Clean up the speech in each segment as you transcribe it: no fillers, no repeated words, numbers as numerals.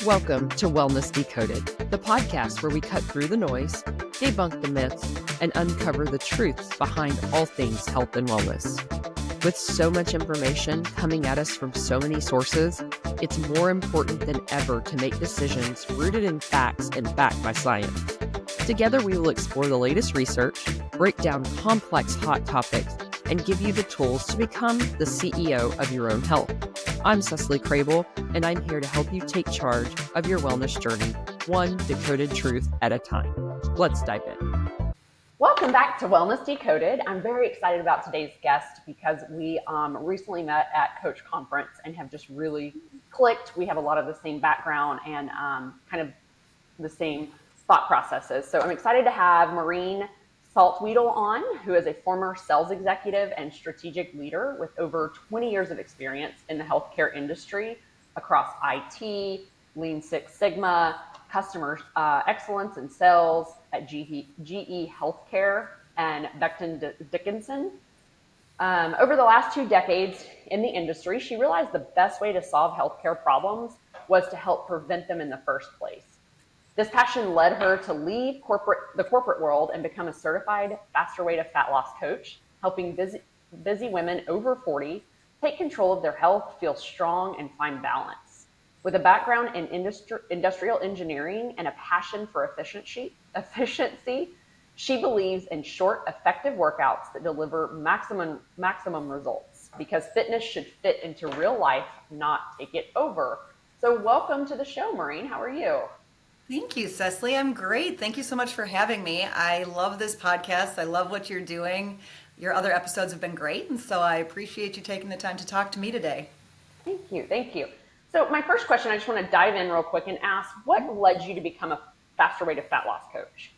Welcome to Wellness Decoded, the podcast where we cut through the noise, debunk the myths, and uncover the truths behind all things health and wellness. With so much information coming at us from so many sources, it's more important than ever to make decisions rooted in facts and backed by science. Together, we will explore the latest research, break down complex hot topics, and give you the tools to become the CEO of your own health. I'm Secily Krehbiel, and I'm here to help you take charge of your wellness journey, one decoded truth at a time. Let's dive in. Welcome back to Wellness Decoded. I'm very excited about today's guest because we recently met at Coach Conference and have just really clicked. We have a lot of the same background and kind of the same thought processes. So I'm excited to have Maureen Soltwedel on, who is a former sales executive and strategic leader with over 20 years of experience in the healthcare industry across IT, Lean Six Sigma, customer excellence and sales at GE Healthcare and Becton Dickinson. Over the last 2 decades in the industry, she realized the best way to solve healthcare problems was to help prevent them in the first place. This passion led her to leave the corporate world and become a certified faster way to fat loss coach, helping busy women over 40 take control of their health, feel strong, and find balance. With a background in industrial engineering and a passion for efficiency, she believes in short, effective workouts that deliver maximum results because fitness should fit into real life, not take it over. So welcome to the show, Maureen. How are you? Thank you, Cecily. I'm great. Thank you so much for having me. I love this podcast. I love what you're doing. Your other episodes have been great, and so I appreciate you taking the time to talk to me today. Thank you. Thank you. So my first question, I just want to dive in real quick and ask, what led you to become a faster way to fat loss coach?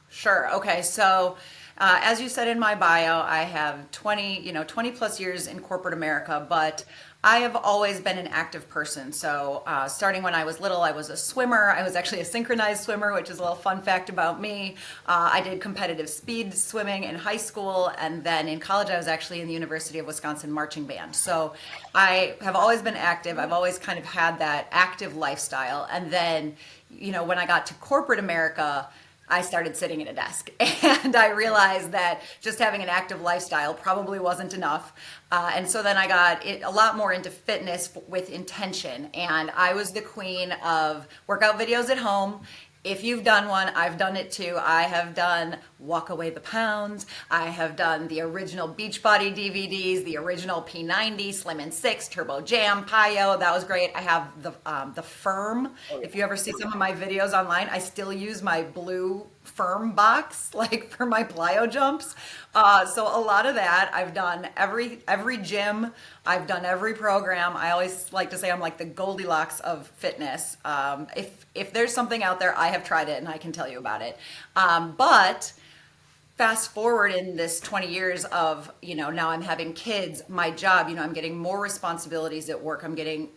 Sure. Okay. So as you said in my bio, I have 20 plus years in corporate America, but I have always been an active person. So starting when I was little, I was a swimmer. I was actually a synchronized swimmer, which is a little fun fact about me. I did competitive speed swimming in high school. And then in college, I was actually in the University of Wisconsin marching band. So I have always been active. I've always kind of had that active lifestyle. And then, when I got to corporate America, I started sitting at a desk and I realized that just having an active lifestyle probably wasn't enough. And so then I got a lot more into fitness with intention. And I was the queen of workout videos at home. If you've done one, I've done it too. I have done Walk Away the Pounds. I have done the original Beachbody DVDs, the original P90, Slim and Six, Turbo Jam, Pio. That was great. I have the Firm. If you ever see some of my videos online, I still use my blue Firm box, like for my plyo jumps. So a lot of that. I've done every gym. I've done every program. I always like to say I'm like the Goldilocks of fitness. If there's something out there, I have tried it and I can tell you about it. But fast forward in this 20 years of, now I'm having kids, my job, I'm getting more responsibilities at work.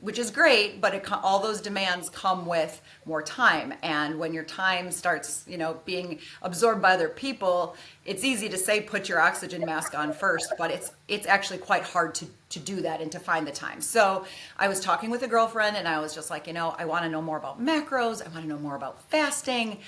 Which is great, but all those demands come with more time. And when your time starts, being absorbed by other people, it's easy to say, put your oxygen mask on first, but it's actually quite hard to do that and to find the time. So I was talking with a girlfriend and I was just like, I want to know more about macros. I want to know more about fasting.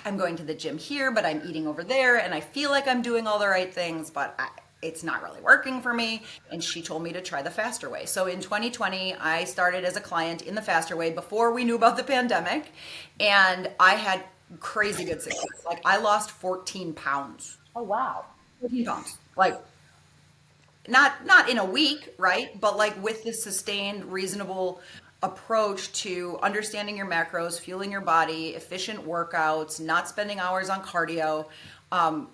I'm going to the gym here, but I'm eating over there, and I feel like I'm doing all the right things, but it's not really working for me. And she told me to try the faster way. So in 2020, I started as a client in the faster way before we knew about the pandemic, and I had crazy good success. Like I lost 14 pounds. Oh, wow. 14 pounds. Like not in a week, right? But like with the sustained, reasonable approach to understanding your macros, fueling your body, efficient workouts, not spending hours on cardio,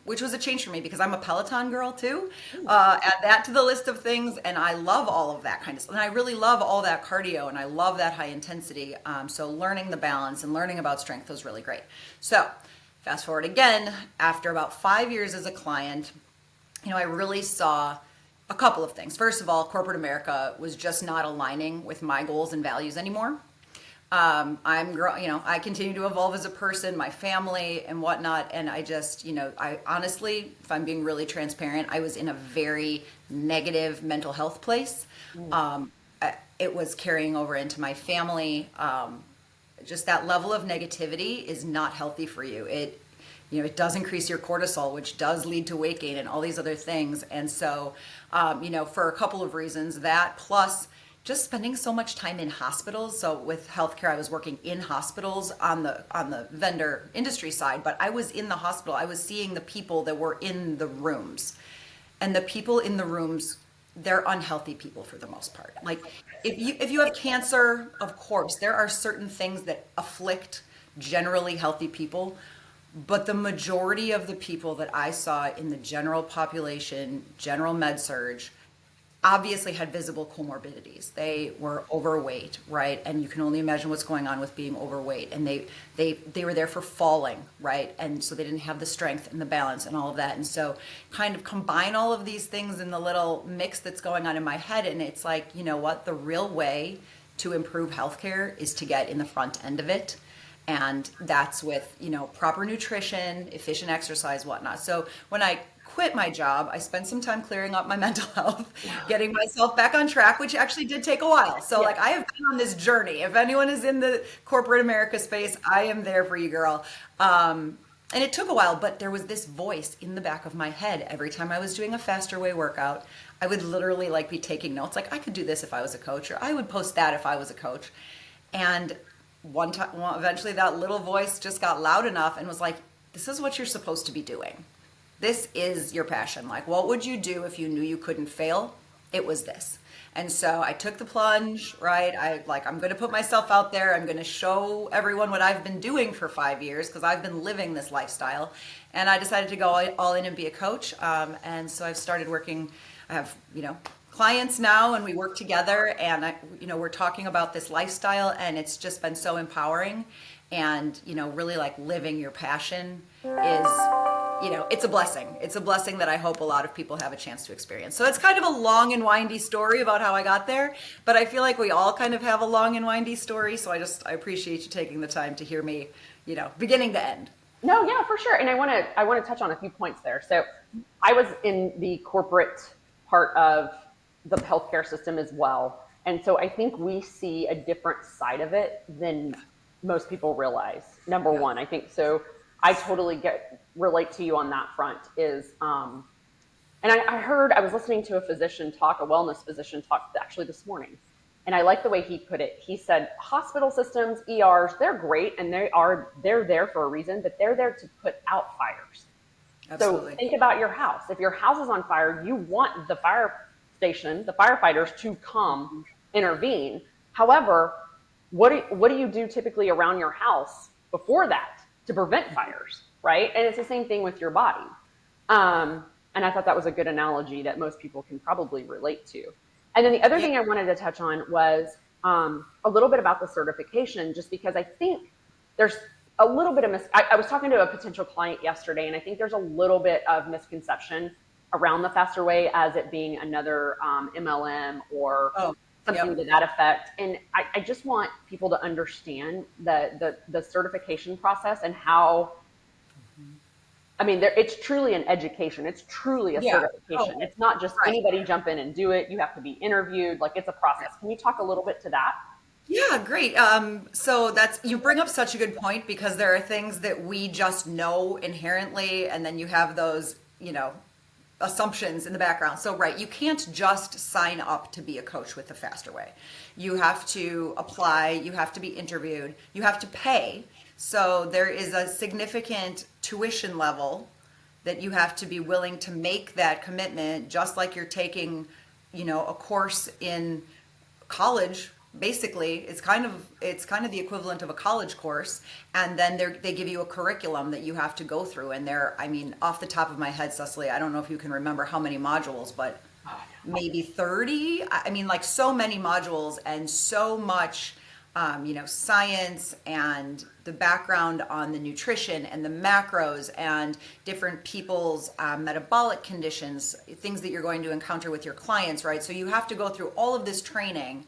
which was a change for me because I'm a Peloton girl too. Add that to the list of things, and I love all of that kind of stuff. And I really love all that cardio, and I love that high intensity. So learning the balance and learning about strength was really great. So fast forward again, after about 5 years as a client, I really saw a couple of things. First of all, corporate America was just not aligning with my goals and values anymore. I continue to evolve as a person, my family and whatnot. And I just, I honestly, if I'm being really transparent, I was in a very negative mental health place. It was carrying over into my family. just that level of negativity is not healthy for you. It does increase your cortisol, which does lead to weight gain and all these other things. And so, for a couple of reasons, that plus just spending so much time in hospitals. So with healthcare, I was working in hospitals on the vendor industry side, but I was in the hospital. I was seeing the people that were in the rooms, and the people in the rooms, they're unhealthy people for the most part. Like if you have cancer, of course, there are certain things that afflict generally healthy people. But the majority of the people that I saw in the general population, general med surge, obviously had visible comorbidities. They were overweight, right? And you can only imagine what's going on with being overweight. And they were there for falling, right? And so they didn't have the strength and the balance and all of that. And so kind of combine all of these things in the little mix that's going on in my head. And it's like, you know what? The real way to improve healthcare is to get in the front end of it. And that's with, proper nutrition, efficient exercise, whatnot. So when I quit my job, I spent some time clearing up my mental health, getting myself back on track, which actually did take a while. So I have been on this journey. If anyone is in the corporate America space, I am there for you, girl. And it took a while, but there was this voice in the back of my head. Every time I was doing a faster way workout, I would literally be taking notes. Like I could do this if I was a coach, or I would post that if I was a coach. And one time, eventually that little voice just got loud enough and was like, this is what you're supposed to be doing. This is your passion. Like, what would you do if you knew you couldn't fail? It was this. And so I took the plunge, right? I'm going to put myself out there. I'm going to show everyone what I've been doing for 5 years because I've been living this lifestyle. And I decided to go all in and be a coach. And so I've started working. I have, clients now, and we work together, and we're talking about this lifestyle, and it's just been so empowering. And really living your passion is it's a blessing. It's a blessing that I hope a lot of people have a chance to experience. So it's kind of a long and windy story about how I got there, but I feel like we all kind of have a long and windy story. So I appreciate you taking the time to hear me, beginning to end. No, yeah, for sure. And I want to touch on a few points there. So I was in the corporate part of the healthcare system as well. And so I think we see a different side of it than most people realize. Number one, I think so. I totally relate to you on that front is, and I was listening to a wellness physician talk actually this morning. And I like the way he put it. He said, hospital systems, ERs, they're great. And they're there for a reason, but they're there to put out fires. Absolutely. So think about your house. If your house is on fire, you want the fire station, the firefighters to come intervene. However, what do you do typically around your house before that to prevent fires, right? And it's the same thing with your body. And I thought that was a good analogy that most people can probably relate to. And then the other thing I wanted to touch on was a little bit about the certification, just because I think there's a little bit of I was talking to a potential client yesterday, and I think there's a little bit of misconception around the faster way as it being another MLM or something to that effect. And I just want people to understand the certification process and how, it's truly an education. It's truly a certification. It's not just anybody jump in and do it. You have to be interviewed. It's a process. Can you talk a little bit to that? Yeah, great. So you bring up such a good point, because there are things that we just know inherently, and then you have those, assumptions in the background. So, you can't just sign up to be a coach with the faster way. You have to apply, you have to be interviewed, you have to pay. So there is a significant tuition level that you have to be willing to make that commitment, just like you're taking, a course in college. Basically, it's kind of the equivalent of a college course, and then they give you a curriculum that you have to go through. And off the top of my head, Secily, I don't know if you can remember how many modules, but maybe 30. So many modules and so much, science and the background on the nutrition and the macros and different people's metabolic conditions, things that you're going to encounter with your clients, right? So you have to go through all of this training.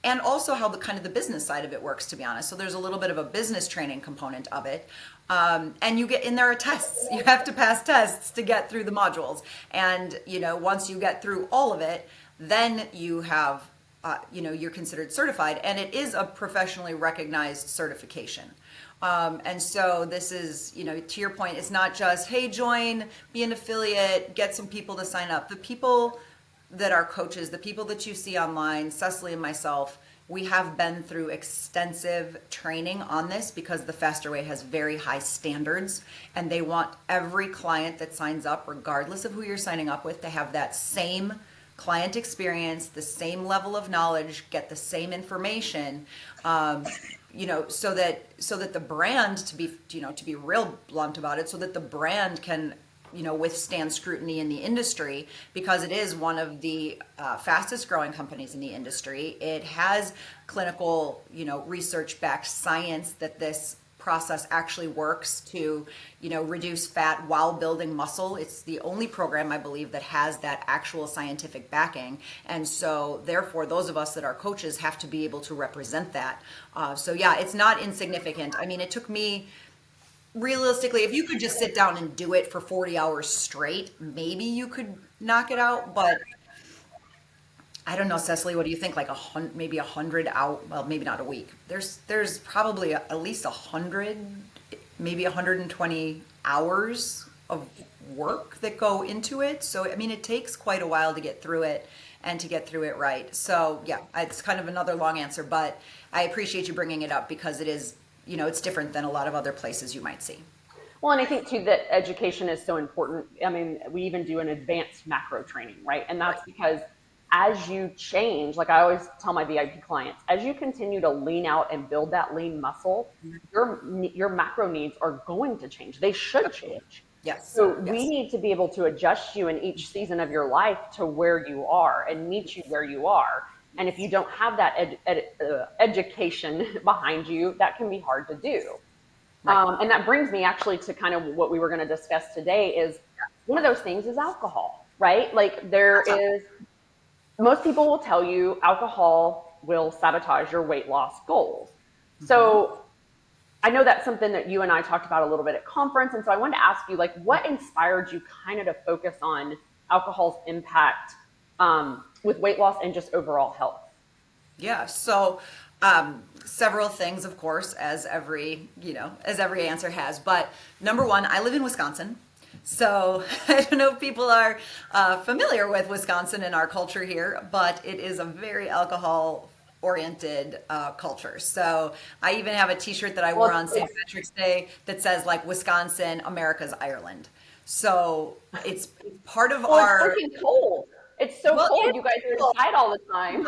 And also how the business side of it works, to be honest. So there's a little bit of a business training component of it. And there are tests. You have to pass tests to get through the modules. And, once you get through all of it, then you have you're considered certified, and it is a professionally recognized certification. And so this is, to your point, it's not just, hey, join, be an affiliate, get some people to sign up. The people that are coaches, the people that you see online, Secily and myself, we have been through extensive training on this because the Faster Way has very high standards, and they want every client that signs up, regardless of who you're signing up with, to have that same client experience, the same level of knowledge, get the same information, so that the brand, to be real blunt about it, so that the brand can withstand scrutiny in the industry, because it is one of the fastest growing companies in the industry. It has clinical, research backed science that this process actually works to, reduce fat while building muscle. It's the only program, I believe, that has that actual scientific backing. And so therefore, those of us that are coaches have to be able to represent that. So yeah, it's not insignificant. I mean, it took me, realistically, if you could just sit down and do it for 40 hours straight, maybe you could knock it out. But I don't know, Secily, what do you think? Like maybe 100 out? Well, maybe not a week. There's probably at least 100, maybe 120 hours of work that go into it. So I mean, it takes quite a while to get through it and to get through it right. So yeah, it's kind of another long answer, but I appreciate you bringing it up because it is, it's different than a lot of other places you might see. Well, and I think too that education is so important. I mean, we even do an advanced macro training, right? And that's because as you change, like I always tell my VIP clients, as you continue to lean out and build that lean muscle, your macro needs are going to change. They should change. Yes. So we need to be able to adjust you in each season of your life to where you are and meet you where you are. And if you don't have that education behind you, that can be hard to do. Right. And that brings me actually to kind of what we were going to discuss today is one of those things is alcohol, right? Like most people will tell you alcohol will sabotage your weight loss goals. Mm-hmm. So I know that's something that you and I talked about a little bit at conference. And so I wanted to ask you, like, what inspired you kind of to focus on alcohol's impact with weight loss and just overall health? Yeah. So several things, of course, as every answer has. But number one, I live in Wisconsin. So I don't know if people are familiar with Wisconsin and our culture here, but it is a very alcohol-oriented culture. So I even have a T-shirt that I wore on St. Patrick's Day that says, like, Wisconsin, America's Ireland. So it's part of our... It's freaking cold. It's so cold. You guys are inside all the time.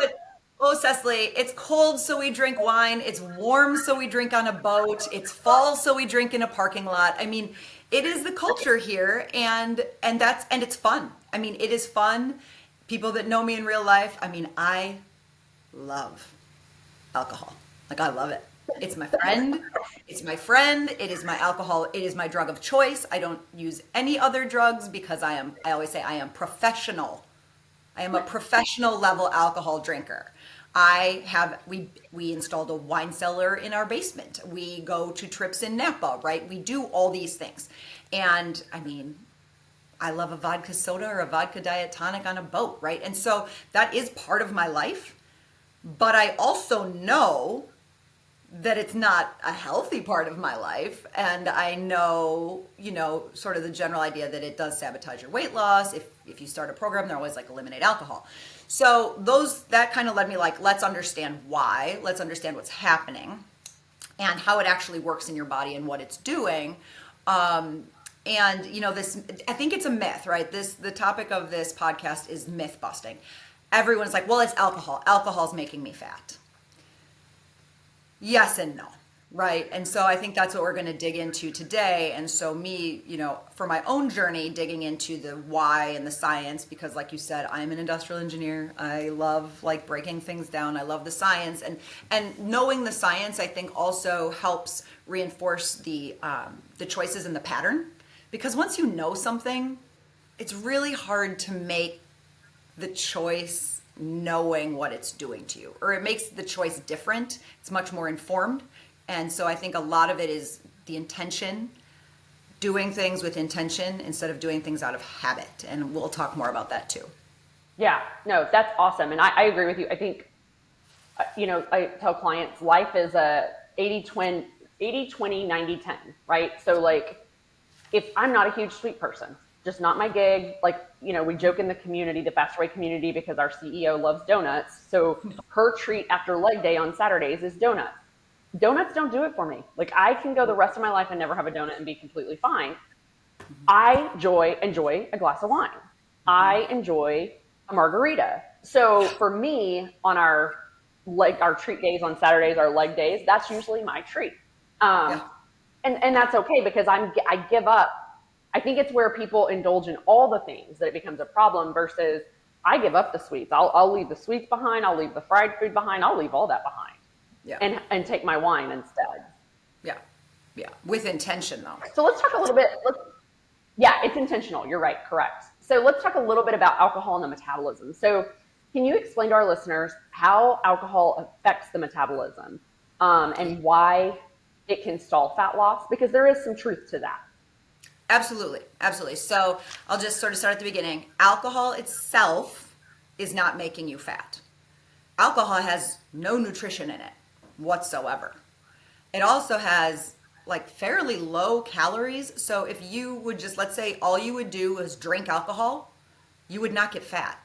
Oh, Secily, it's cold, so we drink wine. It's warm, so we drink on a boat. It's fall, so we drink in a parking lot. I mean, it is the culture here, and it's fun. I mean, it is fun. People that know me in real life, I mean, I love alcohol. Like, I love it. It's my friend. It's my friend. It is my alcohol. It is my drug of choice. I don't use any other drugs because I always say I am professional. I am a professional level alcohol drinker. We installed a wine cellar in our basement. We go to trips in Napa, right? We do all these things. And I mean, I love a vodka soda or a vodka diet tonic on a boat, right? And so that is part of my life. But I also know that it's not a healthy part of my life. And I know, sort of the general idea that it does sabotage your weight loss. If you start a program, they're always like, eliminate alcohol. So that kind of led me like, let's understand why, let's understand what's happening and how it actually works in your body and what it's doing. And this, I think it's a myth, right? The topic of this podcast is myth busting. Everyone's like, well, it's alcohol. Alcohol's making me fat. Yes and no, right? And so I think that's what we're going to dig into today. And so me, for my own journey, digging into the why and the science, because like you said, I'm an industrial engineer. I love like breaking things down. I love the science, and knowing the science, I think also helps reinforce the choices in the pattern, because once you know something, it's really hard to make the choice knowing what it's doing to you, or it makes the choice different. It's much more informed. And so I think a lot of it is the intention, doing things with intention instead of doing things out of habit. And we'll talk more about that too. Yeah, no, that's awesome. And I agree with you. I think I tell clients life is a 80-20, 90-10, right? So like, if I'm not a huge sweet person, just not my gig, like, we joke in the community, the Fast Way community, because our CEO loves donuts. So her treat after leg day on Saturdays is donuts. Donuts don't do it for me. Like, I can go the rest of my life and never have a donut and be completely fine. I enjoy a glass of wine. I enjoy a margarita. So for me, on our treat days on Saturdays, our leg days, that's usually my treat. Yeah. And that's okay, because I give up. I think it's where people indulge in all the things that it becomes a problem, versus I give up the sweets. I'll leave the sweets behind. I'll leave the fried food behind. I'll leave all that behind. Yeah. And take my wine instead. Yeah. Yeah. With intention though. So let's talk a little bit. Yeah, it's intentional. You're right. Correct. So let's talk a little bit about alcohol and the metabolism. So can you explain to our listeners how alcohol affects the metabolism, and why it can stall fat loss? Because there is some truth to that. Absolutely. Absolutely. So I'll just sort of start at the beginning. Alcohol itself is not making you fat. Alcohol has no nutrition in it whatsoever. It also has like fairly low calories. So if you would just, let's say all you would do was drink alcohol, you would not get fat.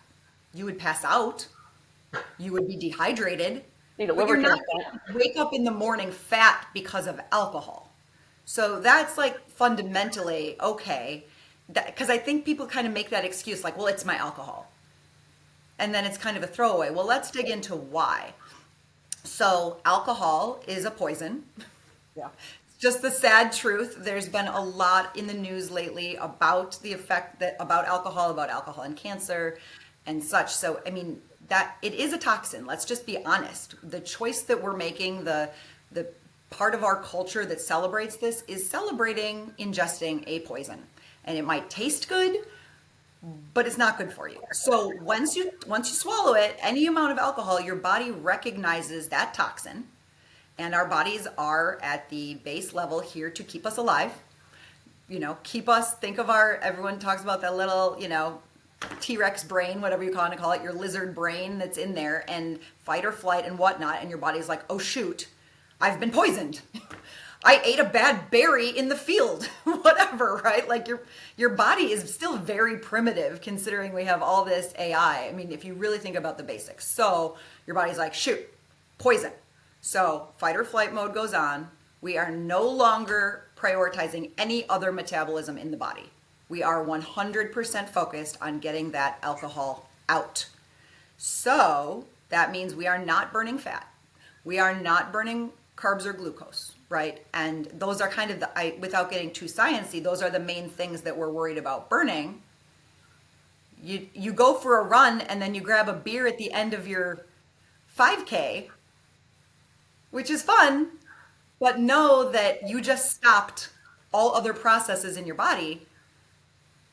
You would pass out. You would be dehydrated. Need a But you're liver not transplant. going to wake up in the morning fat because of alcohol. So that's like fundamentally okay. Because I think people kind of make that excuse like, well, it's my alcohol. And then it's kind of a throwaway. Well, let's dig into why. So alcohol is a poison. Yeah. Just the sad truth. There's been a lot in the news lately about the effect about alcohol and cancer and such. So, I mean, that it is a toxin. Let's just be honest. The choice that we're making, the part of our culture that celebrates this is celebrating ingesting a poison. And it might taste good, but it's not good for you. So once you swallow it, any amount of alcohol, your body recognizes that toxin. And our bodies are at the base level here to keep us alive. Keep us, everyone talks about that little, T-Rex brain, whatever you want to call it, your lizard brain that's in there, and fight or flight and whatnot. And your body's like, oh shoot, I've been poisoned. I ate a bad berry in the field, whatever, right? Like your body is still very primitive considering we have all this AI. I mean, if you really think about the basics. So your body's like, shoot, poison. So fight or flight mode goes on. We are no longer prioritizing any other metabolism in the body. We are 100% focused on getting that alcohol out. So that means we are not burning fat. We are not burning carbs or glucose, right? And those are kind of without getting too sciencey, those are the main things that we're worried about burning. You go for a run and then you grab a beer at the end of your 5K, which is fun, but know that you just stopped all other processes in your body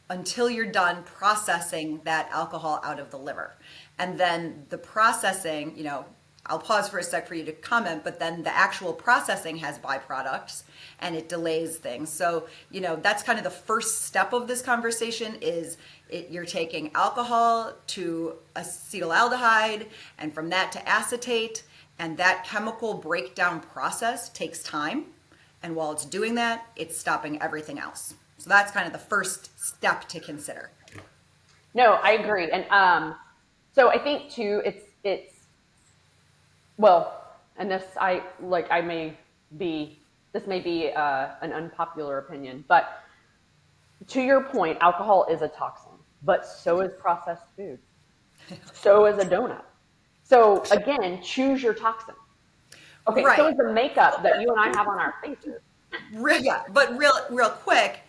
until you're done processing that alcohol out of the liver. And then the processing, I'll pause for a sec for you to comment, but then the actual processing has byproducts and it delays things. So, that's kind of the first step of this conversation is you're taking alcohol to acetaldehyde and from that to acetate, and that chemical breakdown process takes time. And while it's doing that, it's stopping everything else. So that's kind of the first step to consider. No, I agree. And so I think too, it's well, and this may be an unpopular opinion, but to your point, alcohol is a toxin, but so is processed food. So is a donut. So again, choose your toxin. Okay, right. So is the makeup that you and I have on our faces. Yeah, but real quick,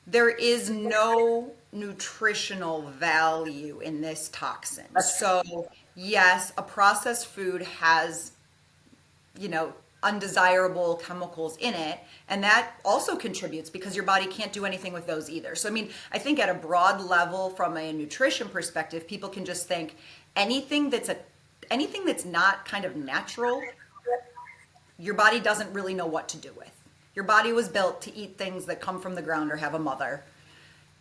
there is no nutritional value in this toxin. So yes, a processed food has, undesirable chemicals in it, and that also contributes because your body can't do anything with those either. So I think at a broad level from a nutrition perspective, people can just think anything that's not kind of natural, your body doesn't really know what to do with. Your body was built to eat things that come from the ground or have a mother.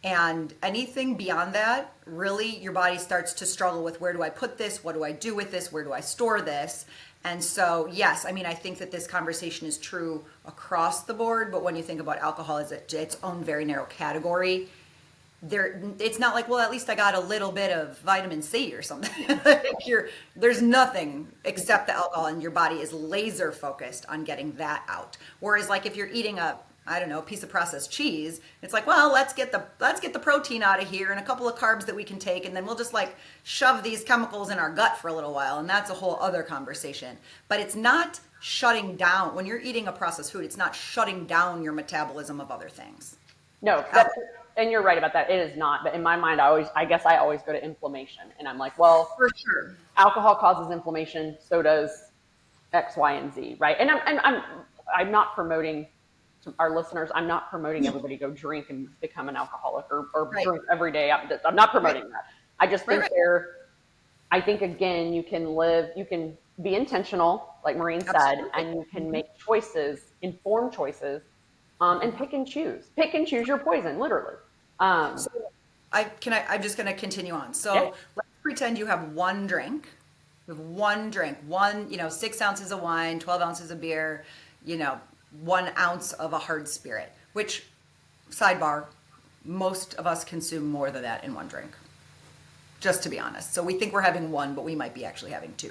And anything beyond that, really, your body starts to struggle with, where do I put this? What do I do with this? Where do I store this? And so, yes, I mean, I think that this conversation is true across the board, but when you think about alcohol as its own very narrow category, it's not like, well, at least I got a little bit of vitamin C or something. There's nothing except the alcohol, and your body is laser focused on getting that out. Whereas, like, if you're eating a piece of processed cheese, it's like, well, let's get the protein out of here and a couple of carbs that we can take, and then we'll just like shove these chemicals in our gut for a little while, and that's a whole other conversation. But it's not shutting down, when you're eating a processed food, it's not shutting down your metabolism of other things. No, and you're right about that. It is not. But in my mind, I guess I always go to inflammation, and I'm like, well, for sure, alcohol causes inflammation, so does X, Y, and Z, right? And I'm not promoting, to our listeners, I'm not promoting everybody go drink and become an alcoholic or right. drink every day. I'm not promoting that. I just think I think again, you can be intentional, like Maureen said, and you can make choices, informed choices, and pick and choose your poison, literally. I'm just going to continue on. So let's pretend you have one drink, 6 ounces of wine, 12 ounces of beer, 1 ounce of a hard spirit, which, sidebar, most of us consume more than that in one drink, just to be honest. So we think we're having one, but we might be actually having 2.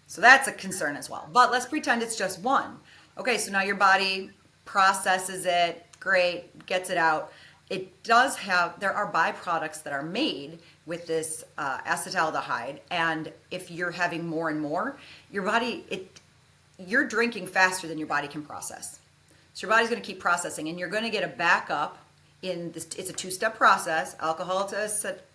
So that's a concern as well. But let's pretend it's just one. Okay, so now your body processes it, great, gets it out. There are byproducts that are made with this acetaldehyde, and if you're having more and more, you're drinking faster than your body can process. So your body's going to keep processing, and you're going to get a backup in this. It's a 2-step process: alcohol to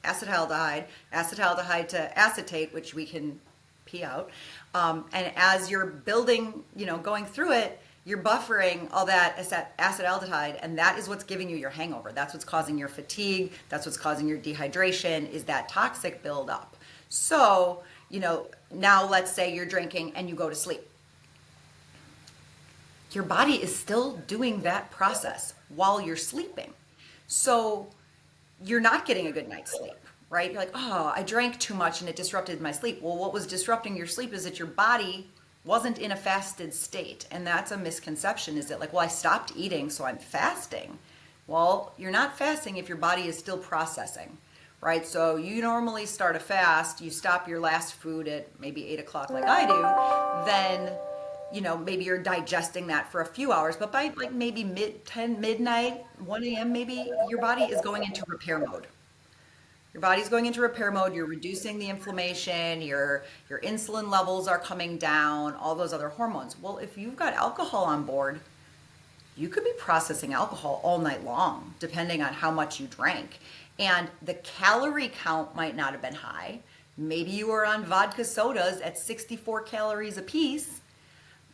acetaldehyde, acetaldehyde to acetate, which we can pee out. And as you're building, going through it, you're buffering all that acetaldehyde, and that is what's giving you your hangover. That's what's causing your fatigue. That's what's causing your dehydration, is that toxic buildup. So, now let's say you're drinking and you go to sleep. Your body is still doing that process while you're sleeping. So you're not getting a good night's sleep, right? You're like, oh, I drank too much and it disrupted my sleep. Well, what was disrupting your sleep is that your body wasn't in a fasted state. And that's a misconception, is that like, well, I stopped eating, so I'm fasting. Well, you're not fasting if your body is still processing, right? So you normally start a fast, you stop your last food at maybe 8 o'clock like I do, then maybe you're digesting that for a few hours, but by like maybe midnight, 1 a.m. maybe, your body is going into repair mode. Your body's going into repair mode. You're reducing the inflammation. Your insulin levels are coming down, all those other hormones. Well, if you've got alcohol on board, you could be processing alcohol all night long, depending on how much you drank. And the calorie count might not have been high. Maybe you were on vodka sodas at 64 calories a piece,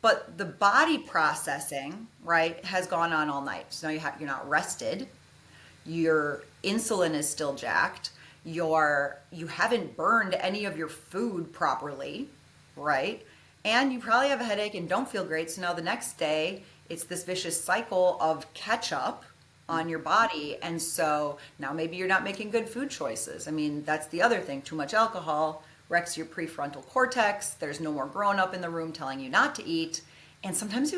but the body processing, right, has gone on all night. So now you're not rested. Your insulin is still jacked. You haven't burned any of your food properly, right? And you probably have a headache and don't feel great. So now the next day, it's this vicious cycle of catch up on your body. And so now maybe you're not making good food choices. I mean, that's the other thing. Too much alcohol wrecks your prefrontal cortex. There's no more grown up in the room telling you not to eat. And sometimes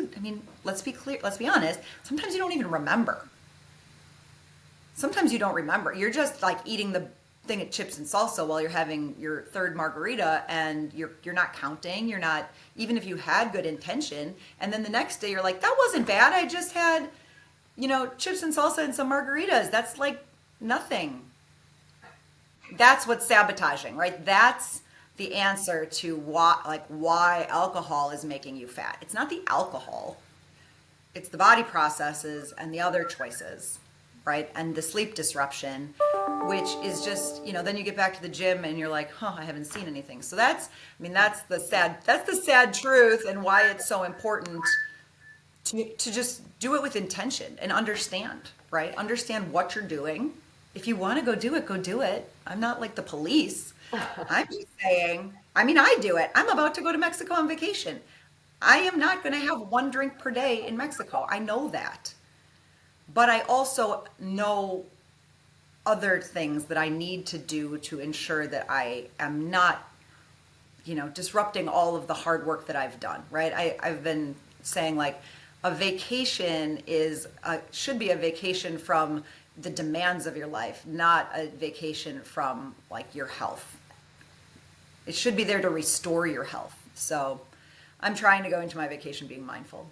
let's be honest, sometimes you don't even remember. Sometimes you don't remember. You're just like eating the thing of chips and salsa while you're having your third margarita, and you're not counting. You're not, even if you had good intention. And then the next day you're like, that wasn't bad. I just had, chips and salsa and some margaritas. That's like nothing. That's what's sabotaging, right? That's the answer to why alcohol is making you fat. It's not the alcohol. It's the body processes and the other choices, right? And the sleep disruption, which is just, then you get back to the gym and you're like, I haven't seen anything. So that's the sad truth, and why it's so important to just do it with intention and understand, right? Understand what you're doing. If you want to go do it. I'm not like the police. I'm just saying, I do it. I'm about to go to Mexico on vacation. I am not going to have 1 drink per day in Mexico. I know that. But I also know other things that I need to do to ensure that I am not, disrupting all of the hard work that I've done, right? I've been saying like a vacation should be a vacation from the demands of your life, not a vacation from like your health. It should be there to restore your health. So I'm trying to go into my vacation being mindful.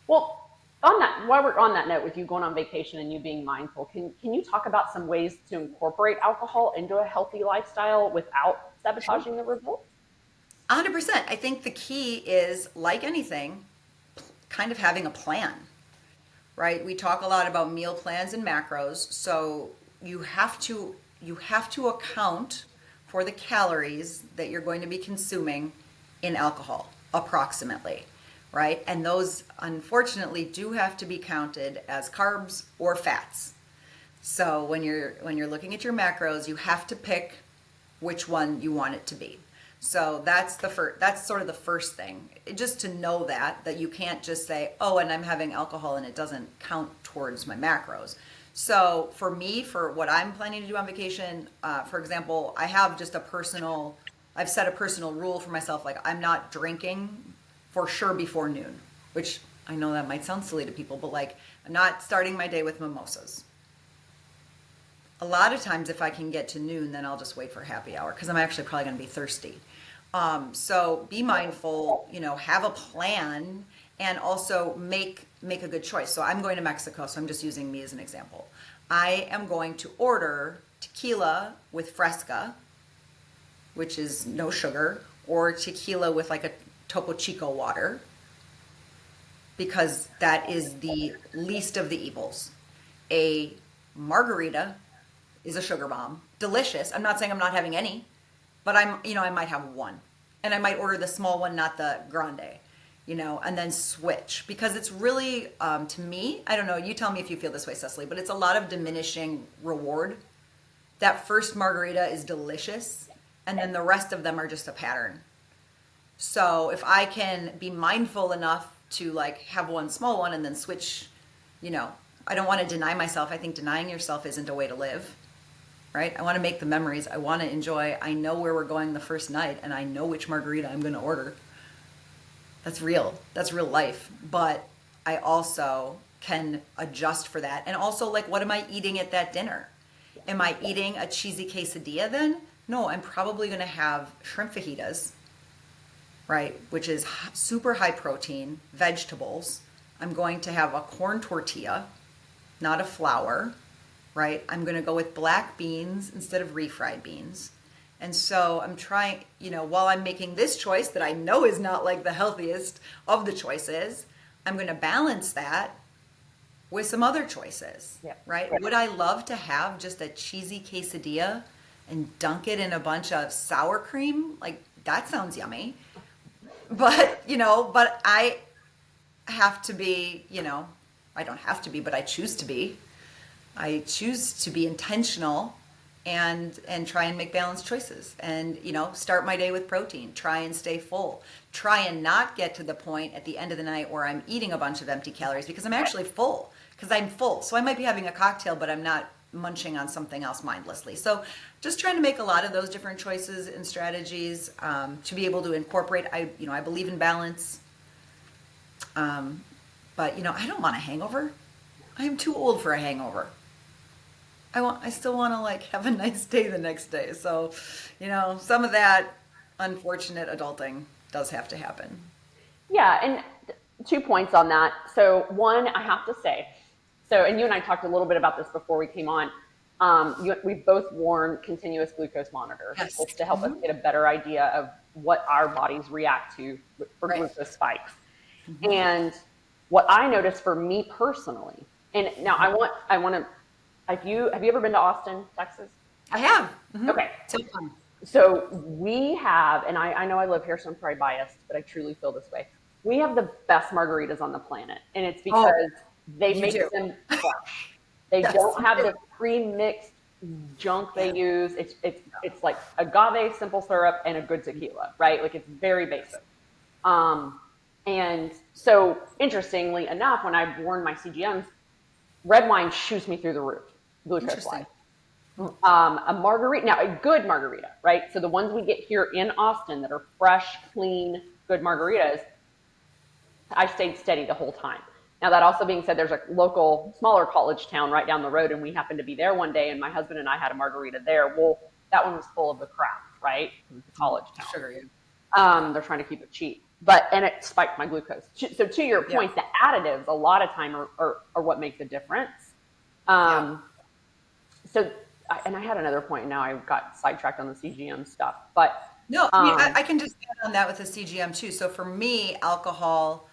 Well, while we're on that note with you going on vacation and you being mindful, can you talk about some ways to incorporate alcohol into a healthy lifestyle without sabotaging the results? 100%. I think the key is, like anything, kind of having a plan, right? We talk a lot about meal plans and macros. So you have to account for the calories that you're going to be consuming in alcohol, approximately, right? And those, unfortunately, do have to be counted as carbs or fats. So when you're looking at your macros, you have to pick which one you want it to be. So that's sort of the first thing, just to know that you can't just say, oh, and I'm having alcohol and it doesn't count towards my macros. So for me, for what I'm planning to do on vacation, for example, I've set a personal rule for myself, like I'm not drinking for sure before noon, which I know that might sound silly to people, but like I'm not starting my day with mimosas. A lot of times if I can get to noon, then I'll just wait for happy hour because I'm actually probably going to be thirsty. So be mindful, have a plan, and also make a good choice. So I'm going to Mexico, so I'm just using me as an example. I am going to order tequila with Fresca, which is no sugar, or tequila with like a Topo Chico water, because that is the least of the evils. A margarita is a sugar bomb. Delicious. I'm not saying I'm not having any, but I might have one. And I might order the small one, not the grande, and then switch. Because it's really, to me, I don't know, you tell me if you feel this way, Secily, but it's a lot of diminishing reward. That first margarita is delicious, and then the rest of them are just a pattern. So if I can be mindful enough to like have one small one and then switch, I don't want to deny myself. I think denying yourself isn't a way to live. Right? I want to make the memories. I want to enjoy. I know where we're going the first night, and I know which margarita I'm going to order. That's real. That's real life. But I also can adjust for that. And also, like, what am I eating at that dinner? Am I eating a cheesy quesadilla then? No, I'm probably going to have shrimp fajitas, right? Which is super high protein, vegetables. I'm going to have a corn tortilla, not a flour. Right? I'm going to go with black beans instead of refried beans. And so I'm trying, while I'm making this choice that I know is not like the healthiest of the choices, I'm going to balance that with some other choices, right? Would I love to have just a cheesy quesadilla and dunk it in a bunch of sour cream? Like, that sounds yummy. But, but I have to be, I don't have to be, but I choose to be. I choose to be intentional and try and make balanced choices and, start my day with protein, try and stay full, try and not get to the point at the end of the night where I'm eating a bunch of empty calories because I'm actually full, because I'm full. So I might be having a cocktail, but I'm not munching on something else mindlessly. So just trying to make a lot of those different choices and strategies to be able to incorporate. I believe in balance, but I don't want a hangover. I am too old for a hangover. I still want to like have a nice day the next day. So, some of that unfortunate adulting does have to happen. Yeah, and 2 points on that. So one, I have to say, and you and I talked a little bit about this before we came on. We've both worn continuous glucose monitors just to help us get a better idea of what our bodies react to for glucose spikes. Mm-hmm. And what I noticed for me personally, and now I want to. Have you ever been to Austin, Texas? I have. Mm-hmm. Okay. So fun. So we have, and I know I live here, so I'm probably biased, but I truly feel this way. We have the best margaritas on the planet, and it's because they make them fresh. They don't have the pre-mixed junk they use. It's like agave, simple syrup, and a good tequila, right? Like it's very basic. And so interestingly enough, when I've worn my CGMs, red wine shoots me through the roof. glucose wise. A margarita, now a good margarita, right? So the ones we get here in Austin that are fresh, clean, good margaritas, I stayed steady the whole time. Now that also being said, there's a local smaller college town right down the road, and we happened to be there one day, and my husband and I had a margarita there. Well, that one was full of the crap, right? It was a college town. Sugar, yeah. They're trying to keep it cheap, and it spiked my glucose. So to your point, the additives a lot of time are what make the difference. So, and I had another point. Now I got sidetracked on the CGM stuff, but no, I can just add on that with the CGM too. So for me, alcohol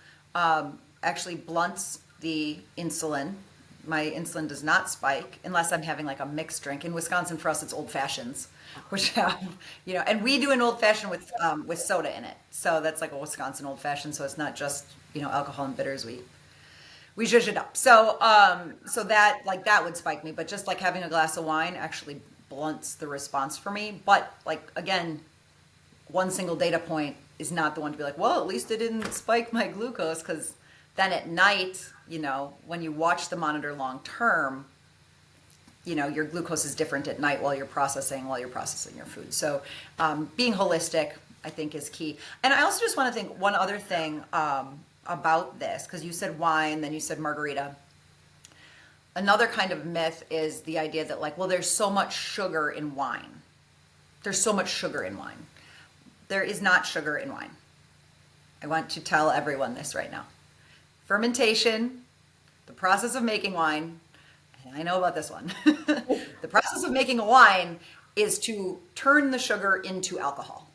actually blunts the insulin. My insulin does not spike unless I'm having like a mixed drink. In Wisconsin, for us, it's old fashions, which have, and we do an old fashioned with soda in it. So that's like a Wisconsin old fashioned. So it's not just alcohol and bitters. We zhuzh it up. So that would spike me. But just like having a glass of wine actually blunts the response for me. But like again, one single data point is not the one to be like, well, at least it didn't spike my glucose, because then at night, when you watch the monitor long term, your glucose is different at night while you're processing your food. So being holistic, I think, is key. And I also just want to think one other thing about this, because you said wine, then you said margarita. Another kind of myth is the idea that like, well, there's so much sugar in wine. There's so much sugar in wine. There is not sugar in wine. I want to tell everyone this right now. Fermentation, the process of making wine, and I know about this one. The process of making a wine is to turn the sugar into alcohol.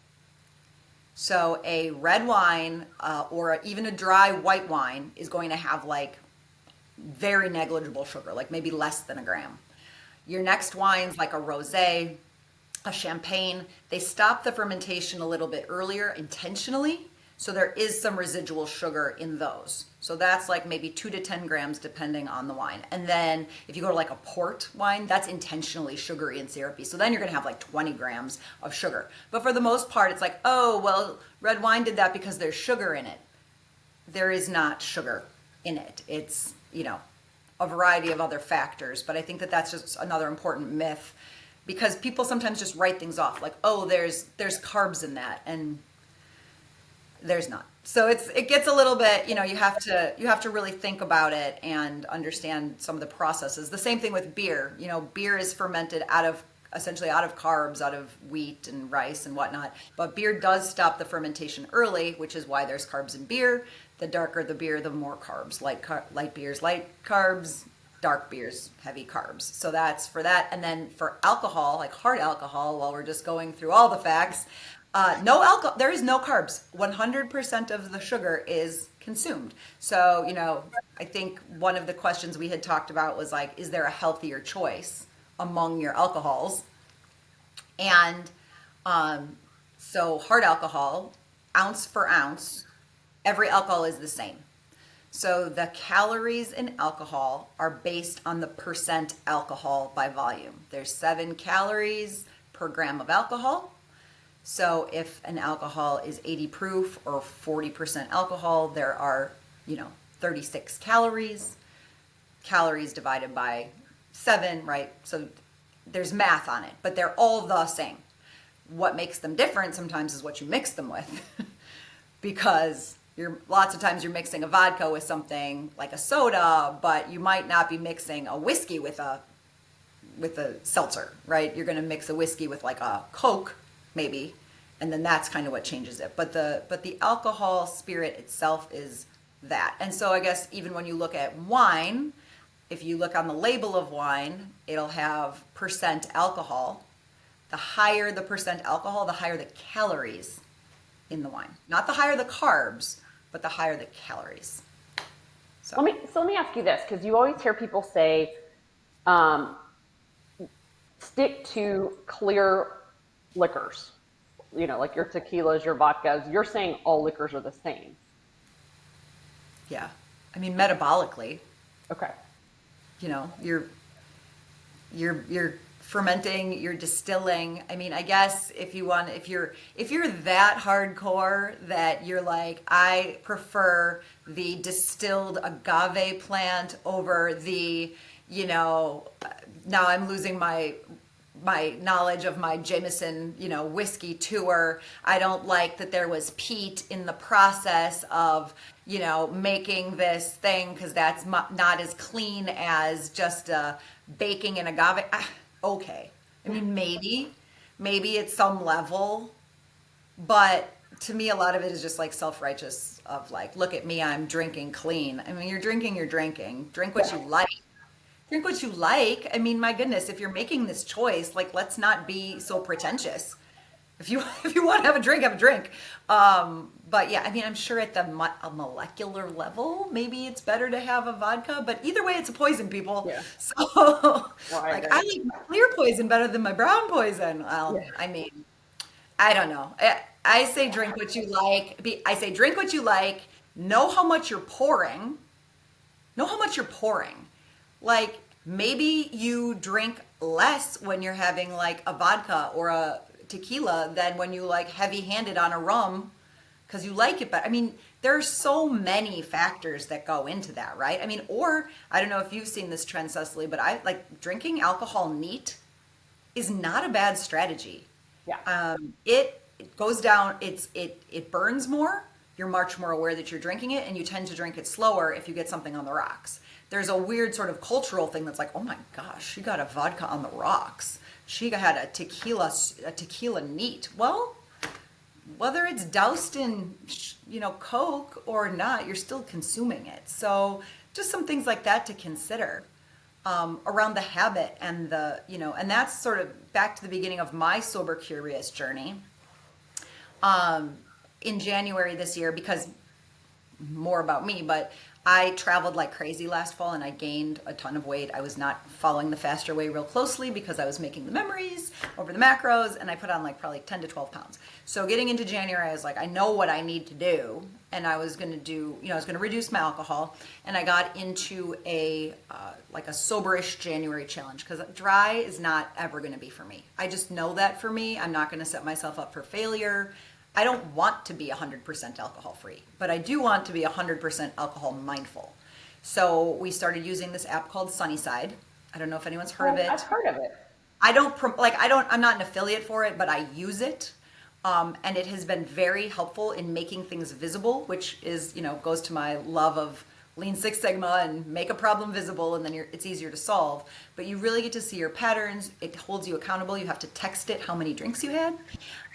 So a red wine or even a dry white wine is going to have like very negligible sugar, like maybe less than a gram. Your next wines, like a rosé, a champagne, they stop the fermentation a little bit earlier intentionally. So there is some residual sugar in those. So that's like maybe 2 to 10 grams depending on the wine. And then if you go to like a port wine, that's intentionally sugary and syrupy. So then you're gonna have like 20 grams of sugar. But for the most part, it's like, oh, well, red wine did that because there's sugar in it. There is not sugar in it. It's, a variety of other factors. But I think that that's just another important myth, because people sometimes just write things off like, oh, there's carbs in that, and there's not. So it gets a little bit, you have to really think about it and understand some of the processes. The same thing with beer. Beer is fermented essentially out of carbs, out of wheat and rice and whatnot. But beer does stop the fermentation early, which is why there's carbs in beer. The darker the beer, the more carbs. Light beers, light carbs. Dark beers, heavy carbs. So that's for that. And then for alcohol, like hard alcohol, while we're just going through all the facts, no alcohol, there is no carbs. 100% of the sugar is consumed. So, I think one of the questions we had talked about was like, is there a healthier choice among your alcohols? And so hard alcohol, ounce for ounce, every alcohol is the same. So the calories in alcohol are based on the percent alcohol by volume. There's 7 calories per gram of alcohol. So if an alcohol is 80 proof or 40% alcohol, there are, 36 calories. Calories divided by 7, right? So there's math on it, but they're all the same. What makes them different sometimes is what you mix them with. Because lots of times you're mixing a vodka with something like a soda, but you might not be mixing a whiskey with a seltzer, right? You're going to mix a whiskey with like a Coke, maybe, and then that's kind of what changes it. But the alcohol spirit itself is that. And so I guess even when you look at wine, if you look on the label of wine, it'll have percent alcohol. The higher the percent alcohol, the higher the calories in the wine. Not the higher the carbs, but the higher the calories. So let me ask you this, because you always hear people say, stick to clear liquors, like your tequilas, your vodkas. You're saying all liquors are the same. Yeah. I mean, metabolically. Okay. You're fermenting, you're distilling. I mean, I guess if you're that hardcore that you're like, I prefer the distilled agave plant over the, you know, now I'm losing my knowledge of my Jameson, you know, whiskey tour. I don't like that there was peat in the process of, you know, making this thing, because that's not as clean as just baking an agave. Okay. I mean, maybe at some level, but to me, a lot of it is just like self-righteous of like, look at me, I'm drinking clean. I mean, you're drinking. Drink what you like. Drink what you like. I mean, my goodness, if you're making this choice, like, let's not be so pretentious. If you want to have a drink, have a drink. But yeah, I mean, I'm sure at a molecular level, maybe it's better to have a vodka. But either way, it's a poison, people. Yeah. So, Well, I like my clear poison better than my brown poison. Well, Yeah. I mean, I don't know. I say drink what you like. I say drink what you like. Know how much you're pouring. Like, maybe you drink less when you're having like a vodka or a tequila than when you like heavy-handed on a rum because you like it. But I mean, there's so many factors that go into that, right? I mean, or I don't know if you've seen this trend, Cecily, but I like drinking alcohol neat is not a bad strategy. Yeah. It goes down, it burns more. You're much more aware that you're drinking it, and you tend to drink it slower if you get something on the rocks. There's a weird sort of cultural thing that's like, oh my gosh, she got a vodka on the rocks. She had a tequila neat. Well, whether it's doused in, you know, Coke or not, you're still consuming it. So just some things like that to consider around the habit and the, you know, and that's sort of back to the beginning of my sober curious journey. In January this year, because more about me, but I traveled like crazy last fall and I gained a ton of weight. I was not following the faster way real closely because I was making the memories over the macros, and I put on like probably 10 to 12 pounds. So getting into January, I was like, I know what I need to do. And I was going to do, you know, I was going to reduce my alcohol, and I got into a, like a soberish January challenge, because dry is not ever going to be for me. I just know that for me, I'm not going to set myself up for failure. I don't want to be 100% alcohol free, but I do want to be 100% alcohol mindful. So we started using this app called Sunnyside. I don't know if anyone's heard of it. I've heard of it. I'm not an affiliate for it, but I use it. And it has been very helpful in making things visible, which is, you know, goes to my love of Lean Six Sigma and make a problem visible, and then it's easier to solve. But you really get to see your patterns. It holds you accountable. You have to text it how many drinks you had,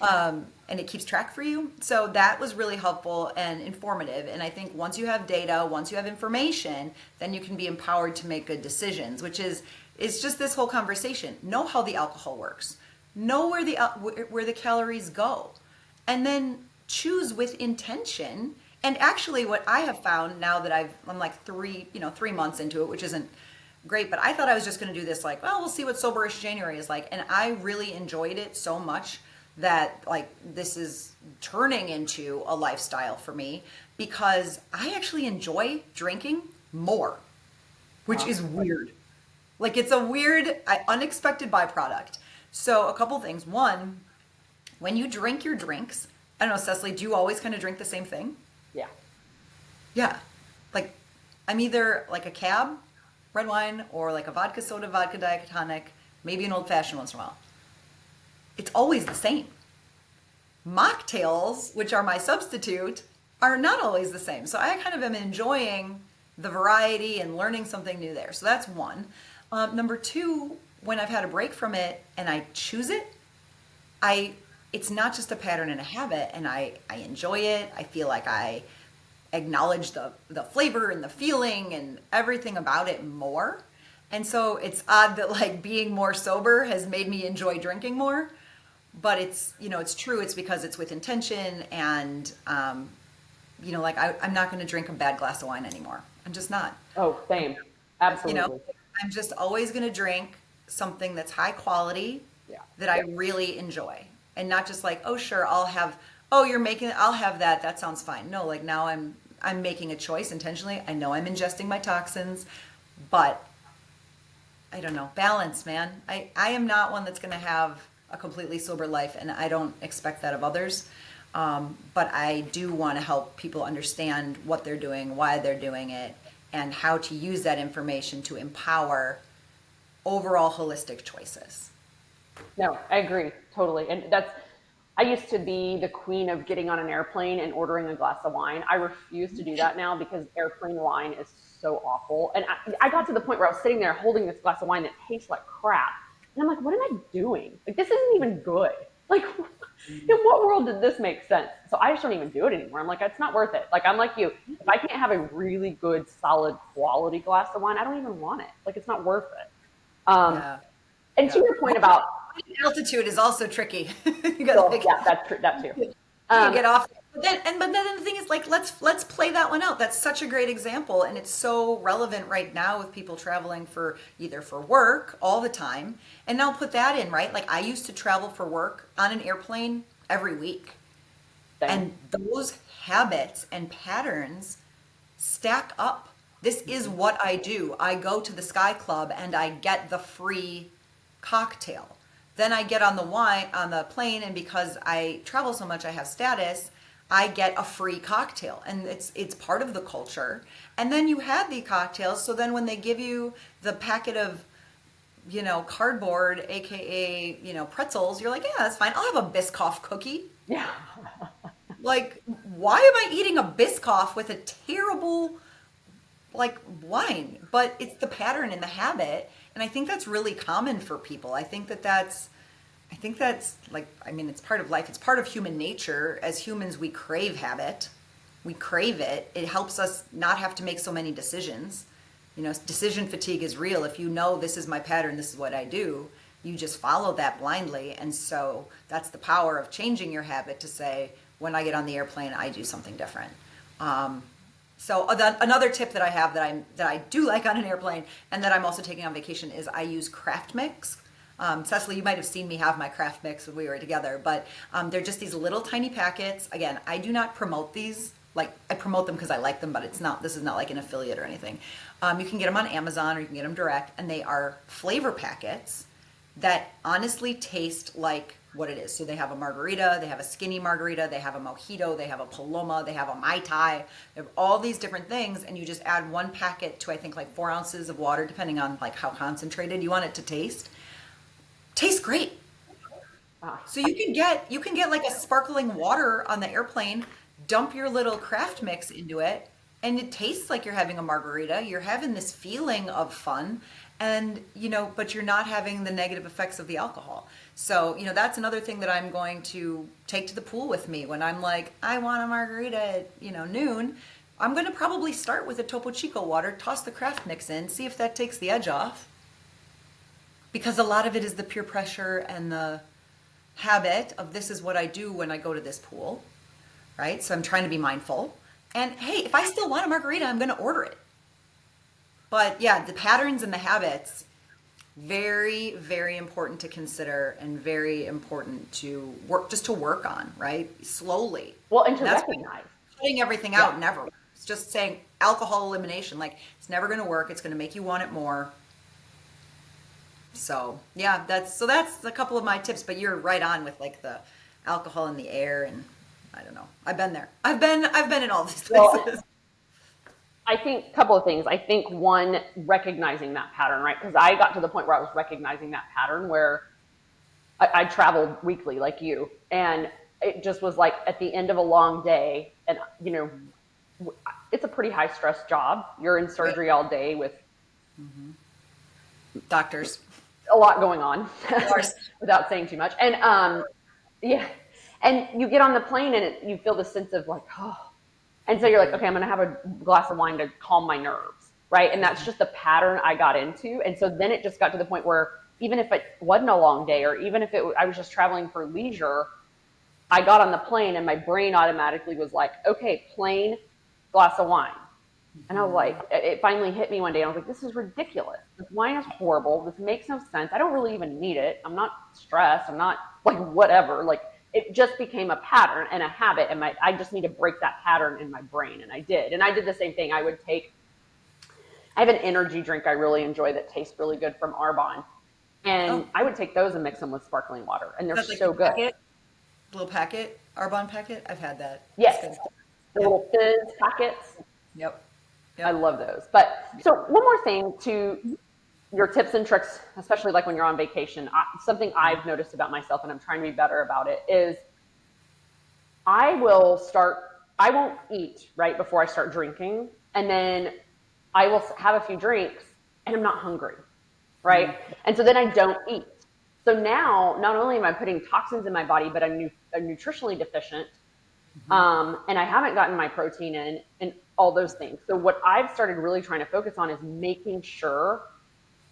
and it keeps track for you. So that was really helpful and informative. And I think once you have data, once you have information, then you can be empowered to make good decisions, which is just this whole conversation. Know how the alcohol works. Know where the calories go, and then choose with intention. And actually, what I have found now that I'm like 3 months into it, which isn't great, but I thought I was just going to do this like, well, we'll see what soberish January is like. And I really enjoyed it so much that like this is turning into a lifestyle for me, because I actually enjoy drinking more, which is weird. Like, it's a weird, unexpected byproduct. So a couple things. One, when you drink your drinks, I don't know, Cecily, do you always kind of drink the same thing? Yeah. Yeah. Like, I'm either like a cab, red wine, or like a vodka soda, vodka diet tonic, maybe an old fashioned once in a while. It's always the same. Mocktails, which are my substitute, are not always the same. So I kind of am enjoying the variety and learning something new there. So that's one. Number two, when I've had a break from it and I choose it, it's not just a pattern and a habit, and I enjoy it. I feel like I acknowledge the flavor and the feeling and everything about it more. And so it's odd that like being more sober has made me enjoy drinking more, but it's, you know, it's true. It's because it's with intention, and, you know, like I'm not going to drink a bad glass of wine anymore. I'm just not. Oh, same. Absolutely. You know, I'm just always going to drink something that's high quality, that I really enjoy. And not just like, oh, sure, I'll have that. That sounds fine. No, like now I'm making a choice intentionally. I know I'm ingesting my toxins, but I don't know, balance, man. I am not one that's going to have a completely sober life, and I don't expect that of others. But I do want to help people understand what they're doing, why they're doing it, and how to use that information to empower overall holistic choices. No, I agree totally. And I used to be the queen of getting on an airplane and ordering a glass of wine. I refuse to do that now because airplane wine is so awful. And I got to the point where I was sitting there holding this glass of wine that tastes like crap. And I'm like, what am I doing? Like, this isn't even good. Like, in what world did this make sense? So I just don't even do it anymore. I'm like, it's not worth it. Like, I'm like you. If I can't have a really good, solid quality glass of wine, I don't even want it. Like, it's not worth it. And to your point about altitude is also tricky. You gotta that's true. That too. You get off. But then the thing is, like, let's play that one out. That's such a great example, and it's so relevant right now with people traveling for either for work all the time. And now put that in, right? Like, I used to travel for work on an airplane every week, and those habits and patterns stack up. This is what I do. I go to the Sky Club and I get the free cocktail. Then I get on the plane, and because I travel so much, I have status, I get a free cocktail, and it's part of the culture. And then you had the cocktails, so then when they give you the packet of, cardboard, aka, pretzels, you're like, yeah, that's fine. I'll have a Biscoff cookie. Yeah. Like, why am I eating a Biscoff with a terrible, wine? But it's the pattern and the habit. And I think that's really common for people. I think that's it's part of life. It's part of human nature. As humans, we crave habit. We crave it. It helps us not have to make so many decisions. Decision fatigue is real. If you know this is my pattern, this is what I do, you just follow that blindly. And so that's the power of changing your habit to say, when I get on the airplane, I do something different. So another tip that I have that I do like on an airplane and that I'm also taking on vacation is I use craft mix. Cecily, you might have seen me have my craft mix when we were together, but they're just these little tiny packets. Again, I do not promote these. Like, I promote them because I like them, but this is not like an affiliate or anything. You can get them on Amazon or you can get them direct, and they are flavor packets that honestly taste like what it is. So they have a margarita, they have a skinny margarita, they have a mojito, they have a paloma, they have a Mai Tai. They have all these different things, and you just add one packet to, I think, like 4 ounces of water, depending on like how concentrated you want it to taste. Tastes great. So you can get like a sparkling water on the airplane, dump your little craft mix into it, and it tastes like you're having a margarita. You're having this feeling of fun, and but you're not having the negative effects of the alcohol. So that's another thing that I'm going to take to the pool with me when I'm like, I want a margarita at noon. I'm going to probably start with a Topo Chico water, toss the craft mix in, see if that takes the edge off, because a lot of it is the peer pressure and the habit of this is what I do when I go to this pool, right? So I'm trying to be mindful. And hey, if I still want a margarita, I'm going to order it. But yeah, the patterns and the habits, very, very important to consider and very important to work on, right? Slowly. Well, and to recognize. Cutting everything out never works. It's just saying alcohol elimination, like it's never going to work. It's going to make you want it more. So yeah, that's a couple of my tips, but you're right on with like the alcohol in the air, and I don't know. I've been there. I've been in all these places. Well, I think a couple of things. I think one, recognizing that pattern, right? Because I got to the point where I was recognizing that pattern where I traveled weekly like you, and it just was like at the end of a long day, and it's a pretty high stress job. You're in surgery all day with doctors, a lot going on, without saying too much. And and you get on the plane and you feel this sense of like, oh. And so you're like, okay, I'm going to have a glass of wine to calm my nerves, right? And that's just the pattern I got into. And so then it just got to the point where even if it wasn't a long day, or even if I was just traveling for leisure, I got on the plane and my brain automatically was like, okay, plain glass of wine. And I was like, it finally hit me one day. I was like, this is ridiculous. This wine is horrible. This makes no sense. I don't really even need it. I'm not stressed. I'm not like whatever. Like, it just became a pattern and a habit, and I just need to break that pattern in my brain. And I did. And I did the same thing. I have an energy drink I really enjoy that tastes really good from Arbonne. And I would take those and mix them with sparkling water. And they're so good. Little packet, Arbonne packet. I've had that. Yes. The little fizz packets. Yep. I Yep. love those. But so one more thing to your tips and tricks, especially like when you're on vacation, something I've noticed about myself and I'm trying to be better about it is I will start, I won't eat right before I start drinking. And then I will have a few drinks and I'm not hungry, right? And so then I don't eat. So now, not only am I putting toxins in my body, but I'm nutritionally deficient, and I haven't gotten my protein in, and all those things. So what I've started really trying to focus on is making sure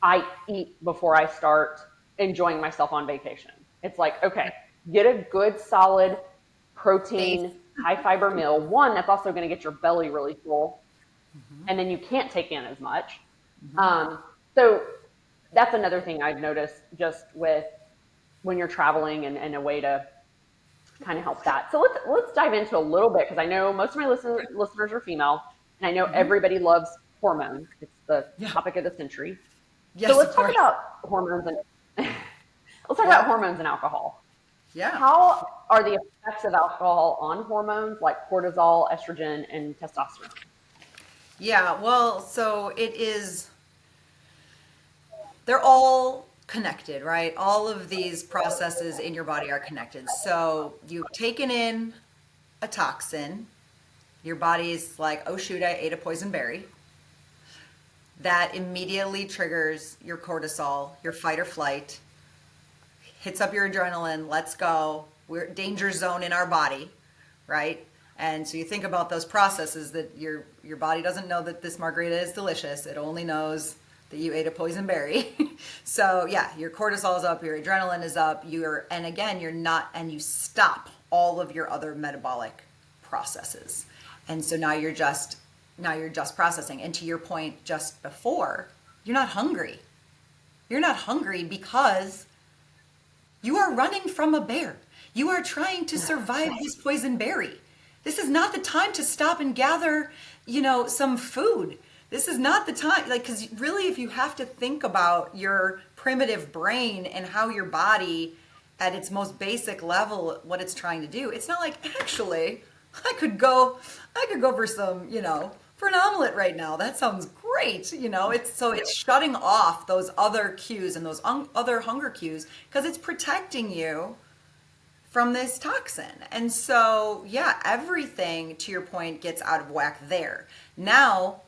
I eat before I start enjoying myself on vacation. It's like, okay, get a good, solid Base. protein, high fiber meal. One, that's also going to get your belly really full, and then you can't take in as much. So that's another thing I've noticed just with when you're traveling and a way to kind of help that. So let's dive into a little bit because I know most of my listeners are female, and I know everybody loves hormones. It's the Yeah. topic of the century. So Yes, let's of talk course. about hormones and let's talk Yeah. about hormones and alcohol. Yeah. How are the effects of alcohol on hormones like cortisol, estrogen, and testosterone? Yeah. Well, so it is, they're all connected, right? All of these processes in your body are connected. So you've taken in a toxin, your body's like, oh shoot, I ate a poison berry. That immediately triggers your cortisol, your fight or flight, hits up your adrenaline, let's go. We're danger zone in our body, right? And so you think about those processes that your body doesn't know that this margarita is delicious. It only knows that you ate a poison berry. So yeah, your cortisol is up, your adrenaline is up, and again, you stop all of your other metabolic processes. And so now you're just processing. And to your point just before, you're not hungry. You're not hungry because you are running from a bear. You are trying to survive this poison berry. This is not the time to stop and gather, some food. This is not the time, because really, if you have to think about your primitive brain and how your body, at its most basic level, what it's trying to do, it's not like, actually, I could go for some, for an omelet right now. That sounds great. It's shutting off those other cues and those other hunger cues because it's protecting you from this toxin. And so, yeah, everything, to your point, gets out of whack there. Now,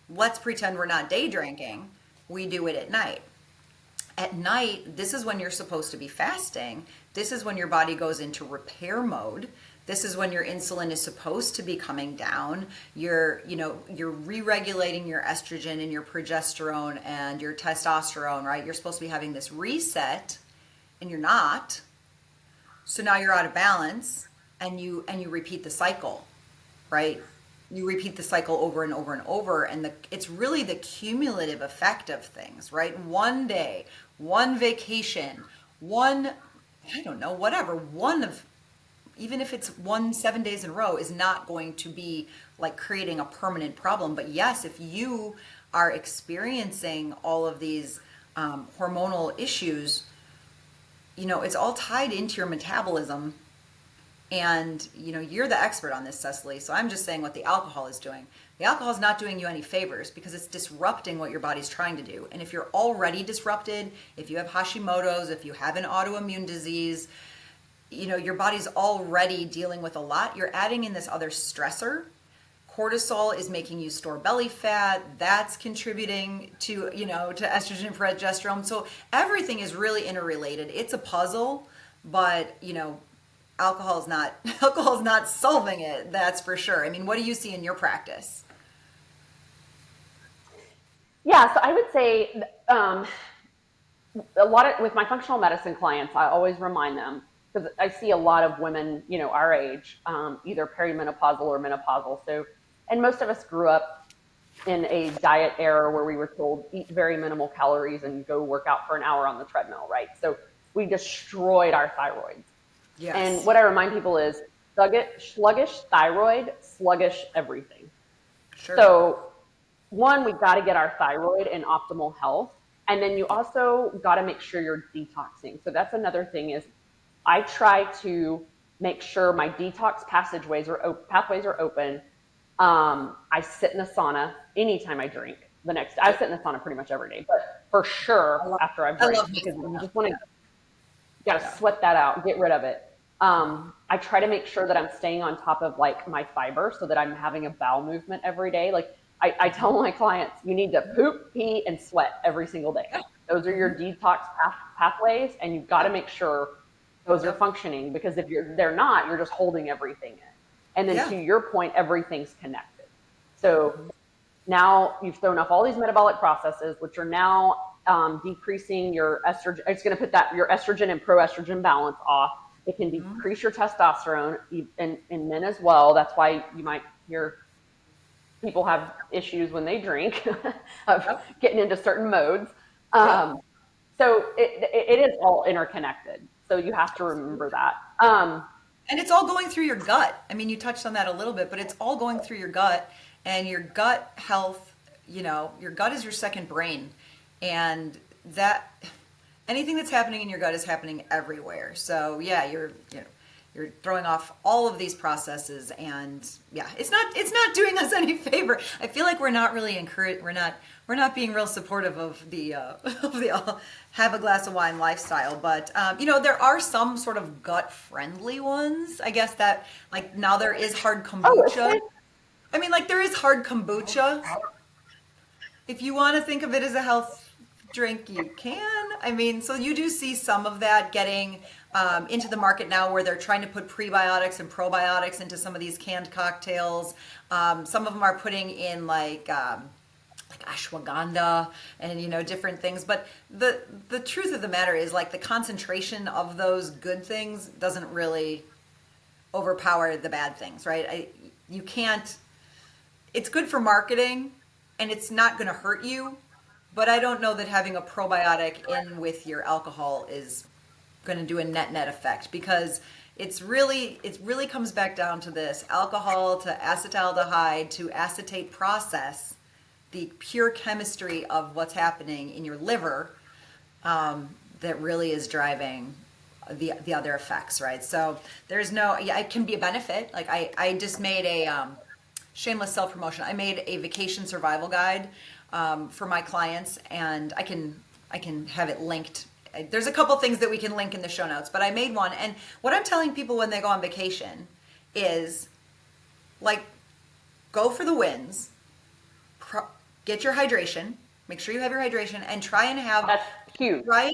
let's pretend we're not day drinking. We do it at night. At night, this is when you're supposed to be fasting. This is when your body goes into repair mode. This is when your insulin is supposed to be coming down. You're re-regulating your estrogen and your progesterone and your testosterone, right? You're supposed to be having this reset, and you're not. So now you're out of balance, and you repeat the cycle, right? You repeat the cycle over and over and over, and it's really the cumulative effect of things, right? One day, one vacation, one, I don't know, whatever, even if it's 7 days in a row, is not going to be like creating a permanent problem. But yes, if you are experiencing all of these hormonal issues, it's all tied into your metabolism. And, you're the expert on this, Secily. So I'm just saying what the alcohol is doing. The alcohol is not doing you any favors because it's disrupting what your body's trying to do. And if you're already disrupted, if you have Hashimoto's, if you have an autoimmune disease, your body's already dealing with a lot. You're adding in this other stressor. Cortisol is making you store belly fat. That's contributing to, to estrogen and progesterone. So everything is really interrelated. It's a puzzle, but, alcohol is not solving it. That's for sure. I mean, what do you see in your practice? Yeah, so I would say with my functional medicine clients, I always remind them, because I see a lot of women, our age, either perimenopausal or menopausal. So, and most of us grew up in a diet era where we were told eat very minimal calories and go work out for an hour on the treadmill, right? So we destroyed our thyroids. Yes. And what I remind people is sluggish thyroid, sluggish everything. Sure. So one, we've got to get our thyroid in optimal health. And then you also got to make sure you're detoxing. So that's another thing is I try to make sure my detox pathways are open I sit in the sauna anytime I drink. I sit in the sauna pretty much every day, but for sure after I've I drank, love because me. you just want to, you got to sweat that out, get rid of it. I try to make sure that I'm staying on top of like my fiber so that I'm having a bowel movement every day. Like I tell my clients, you need to poop, pee, and sweat every single day. Those are your detox pathways, and you've got to make sure those are functioning, because if they're not, you're just holding everything in. And then Yeah. to your point, everything's connected. So now you've thrown off all these metabolic processes, which are now decreasing your estrogen. It's going to put your estrogen and proestrogen balance off. It can decrease your testosterone in men as well. That's why you might hear people have issues when they drink of getting into certain modes. So it is all interconnected. So you have to remember that. And it's all going through your gut. I mean, you touched on that a little bit, but it's all going through your gut, and your gut health, your gut is your second brain. And that anything that's happening in your gut is happening everywhere. So yeah, you're throwing off all of these processes, and yeah, it's not doing us any favor. I feel like we're not really we're not being real supportive of the have a glass of wine lifestyle. But there are some sort of gut friendly ones. I guess that, like, now there is hard kombucha. I mean, like, there is hard kombucha. If you want to think of it as a health drink, you can. I mean, so you do see some of that getting into the market now, where they're trying to put prebiotics and probiotics into some of these canned cocktails. Some of them are putting in like ashwagandha and different things. But the truth of the matter is, like, the concentration of those good things doesn't really overpower the bad things, right? You can't. It's good for marketing, and it's not going to hurt you. But I don't know that having a probiotic in with your alcohol is going to do a net effect, because it really comes back down to this: alcohol to acetaldehyde to acetate process, the pure chemistry of what's happening in your liver, that really is driving the other effects, right? So it can be a benefit. Like, I just made a shameless self-promotion. I made a vacation survival guide for my clients, and I can have it linked. There's a couple things that we can link in the show notes, but I made one. And what I'm telling people when they go on vacation is, like, go for the wins, get your hydration, make sure you have your hydration, and try and have That's huge. a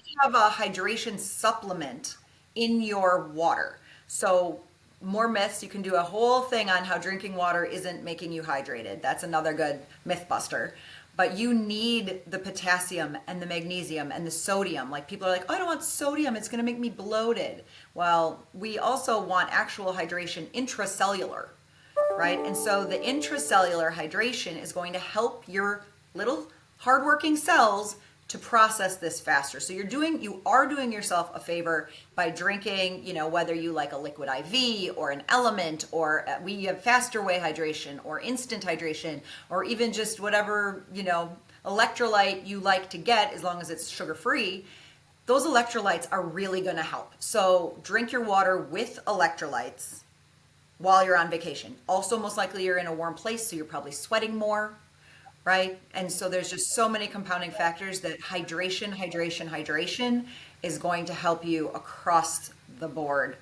hydration supplement in your water. So, more myths. You can do a whole thing on how drinking water isn't making you hydrated. That's another good myth buster. But you need the potassium and the magnesium and the sodium. Like, people are like, oh, I don't want sodium, it's going to make me bloated. Well, we also want actual hydration intracellular, right? And so the intracellular hydration is going to help your little hardworking cells to process this faster. So you are doing yourself a favor by drinking, whether you like a liquid IV or an element, or we have faster way hydration or instant hydration, or even just whatever, electrolyte you like to get, as long as it's sugar-free. Those electrolytes are really going to help. So drink your water with electrolytes while you're on vacation. Also, most likely you're in a warm place, so you're probably sweating more, right? And so there's just so many compounding factors that hydration is going to help you across the board,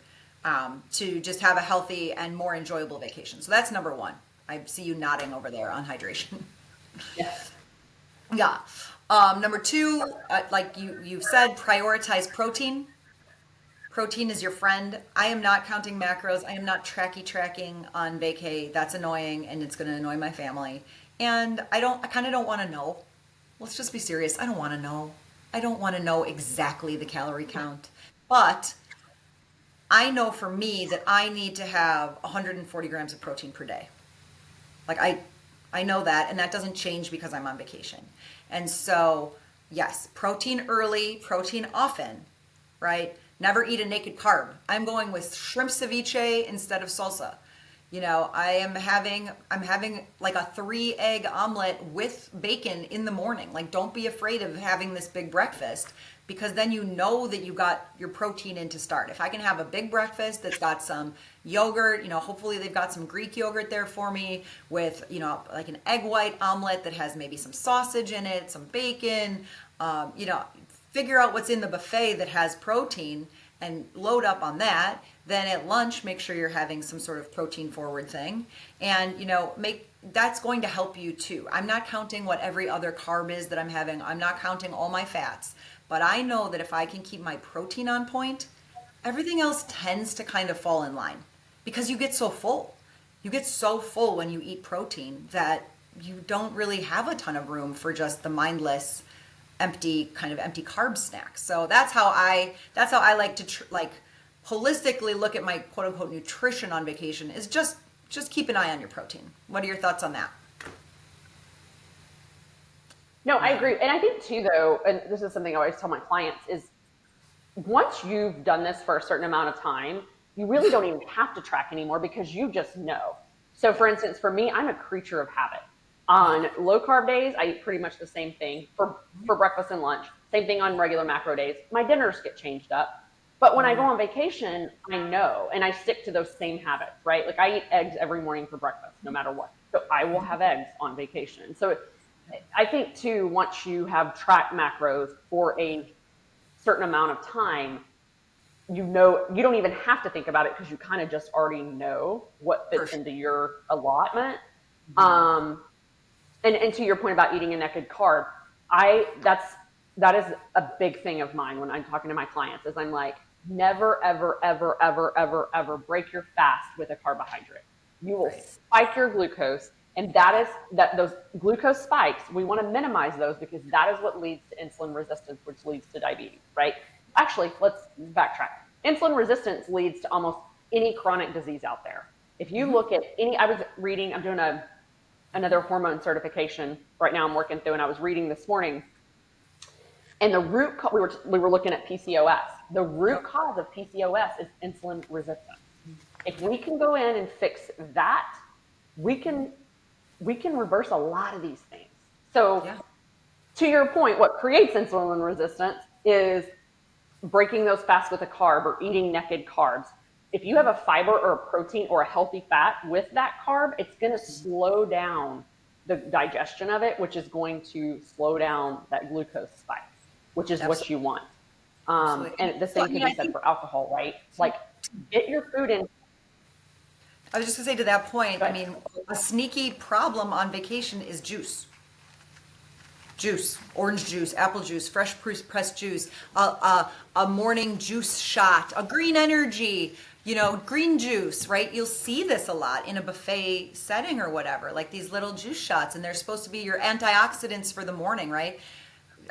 to just have a healthy and more enjoyable vacation. So that's number one. I see you nodding over there on hydration. Yes. Yeah. Number two, like you've said, prioritize protein. Protein is your friend. I am not counting macros. I am not tracking on vacay. That's annoying, and it's going to annoy my family. And I kind of don't want to know. Let's just be serious. I don't want to know. I don't want to know exactly the calorie count. But I know for me that I need to have 140 grams of protein per day. Like, I know that, and that doesn't change because I'm on vacation. And so, yes, protein early, protein often, right? Never eat a naked carb. I'm going with shrimp ceviche instead of salsa. I'm having like a 3-egg omelet with bacon in the morning. Like, don't be afraid of having this big breakfast, because then you know that you got your protein in to start. If I can have a big breakfast that's got some yogurt, hopefully they've got some Greek yogurt there for me with, like an egg white omelet that has maybe some sausage in it, some bacon, figure out what's in the buffet that has protein and load up on that. Then at lunch, make sure you're having some sort of protein forward thing, and that's going to help you too. I'm not counting what every other carb is that I'm having. I'm not counting all my fats, but I know that if I can keep my protein on point, everything else tends to kind of fall in line, because you get so full. You get so full when you eat protein that you don't really have a ton of room for just the mindless empty carb snacks. So that's how I like to holistically look at my quote unquote nutrition on vacation, is just keep an eye on your protein. What are your thoughts on that? No, I agree. And I think too, though, and this is something I always tell my clients, is once you've done this for a certain amount of time, you really don't even have to track anymore, because you just know. So for instance, for me, I'm a creature of habit. On low carb days, I eat pretty much the same thing for breakfast and lunch. Same thing on regular macro days. My dinners get changed up. But when I go on vacation, I know, and I stick to those same habits, right? Like, I eat eggs every morning for breakfast, no matter what. So I will have eggs on vacation. So I think too, once you have tracked macros for a certain amount of time, you don't even have to think about it, because you kind of just already know what fits into your allotment. And to your point about eating a naked carb, that is a big thing of mine when I'm talking to my clients, is I'm like, never, ever, ever, ever, ever, ever break your fast with a carbohydrate. You will spike your glucose, and those glucose spikes, we want to minimize those, because that is what leads to insulin resistance, which leads to diabetes, right? Actually, let's backtrack. Insulin resistance leads to almost any chronic disease out there. If you look at I'm doing another hormone certification right now I'm working through, and I was reading this morning, and the root cause, we were looking at PCOS. The root cause of PCOS is insulin resistance. If we can go in and fix that, we can reverse a lot of these things. So to your point, what creates insulin resistance is breaking those fasts with a carb or eating naked carbs. If you have a fiber or a protein or a healthy fat with that carb, it's going to slow down the digestion of it, which is going to slow down that glucose spike, which is what you want. And the same can be said for alcohol, right? Like, get your food in. I was just gonna say to that point, I mean, a sneaky problem on vacation is juice. Juice, orange juice, apple juice, fresh pressed juice, a morning juice shot, a green energy, green juice, right? You'll see this a lot in a buffet setting or whatever, like these little juice shots, and they're supposed to be your antioxidants for the morning, right?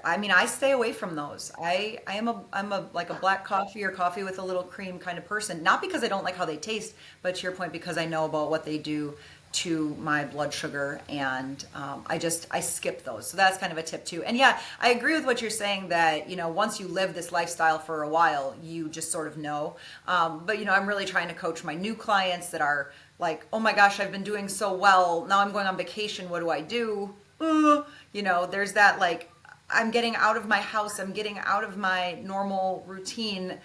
I mean, I stay away from those. I'm a like a black coffee or coffee with a little cream kind of person, not because I don't like how they taste, but to your point, because I know about what they do to my blood sugar, and I skip those. So that's kind of a tip too. And yeah, I agree with what you're saying, that once you live this lifestyle for a while, you just sort of know. But I'm really trying to coach my new clients that are like, oh my gosh, I've been doing so well, now I'm going on vacation, what do I do? There's that, like, I'm getting out of my house, I'm getting out of my normal routine.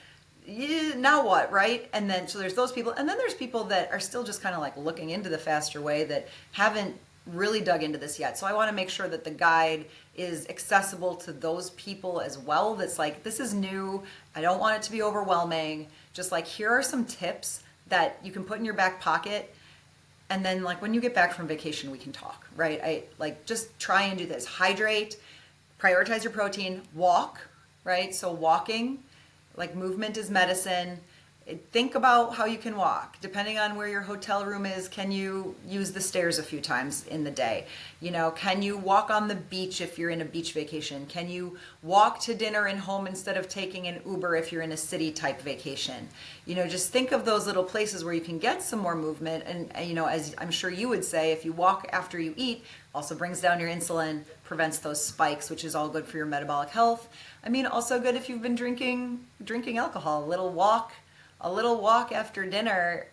Now what, right? And then, so there's those people. And then there's people that are still just kind of like looking into the faster way, that haven't really dug into this yet. So I want to make sure that the guide is accessible to those people as well. That's like, this is new. I don't want it to be overwhelming. Just like, here are some tips that you can put in your back pocket. And then, like, when you get back from vacation, we can talk, right? Just try and do this. Hydrate, prioritize your protein, walk, right? So walking, like, movement is medicine. Think about how you can walk. Depending on where your hotel room is, can you use the stairs a few times in the day? Can you walk on the beach if you're in a beach vacation? Can you walk to dinner and home instead of taking an Uber if you're in a city type vacation? Just think of those little places where you can get some more movement. And as I'm sure you would say, if you walk after you eat, also brings down your insulin, prevents those spikes, which is all good for your metabolic health. I mean, also good if you've been drinking alcohol. A little walk, a little walk after dinner,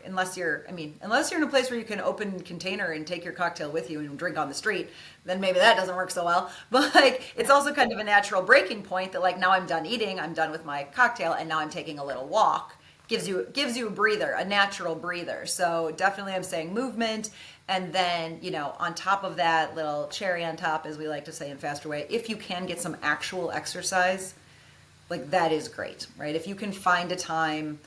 unless you're in a place where you can open container and take your cocktail with you and drink on the street, then maybe that doesn't work so well. But like, it's also kind of a natural breaking point that like, now I'm done eating, I'm done with my cocktail, and now I'm taking a little walk. Gives you a breather, a natural breather. So definitely I'm saying movement. And then, on top of that, little cherry on top, as we like to say in Faster Way, if you can get some actual exercise, like that is great, right? If you can find a time,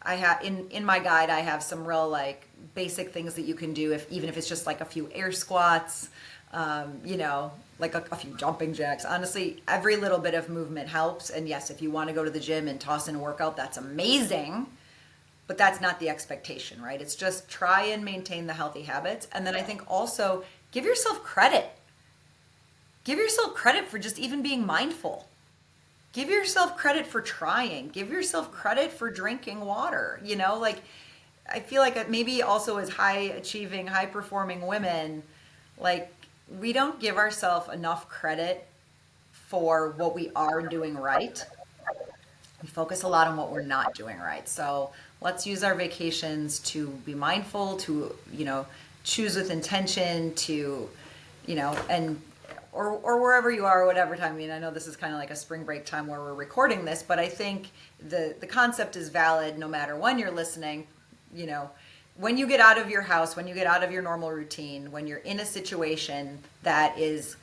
I have in my guide, I have some real like basic things that you can do, even if it's just like a few air squats, like a few jumping jacks. Honestly, every little bit of movement helps. And yes, if you want to go to the gym and toss in a workout, that's amazing. But that's not the expectation, right? It's just try and maintain the healthy habits. And then I think also give yourself credit. Give yourself credit for just even being mindful. Give yourself credit for trying. Give yourself credit for drinking water. I feel like maybe also as high achieving, high performing women, like we don't give ourselves enough credit for what we are doing right. We focus a lot on what we're not doing right. So let's use our vacations to be mindful, to, choose with intention, to, or wherever you are, whatever time. I know this is kind of like a spring break time where we're recording this, but I think the concept is valid no matter when you're listening. When you get out of your house, when you get out of your normal routine, when you're in a situation that is,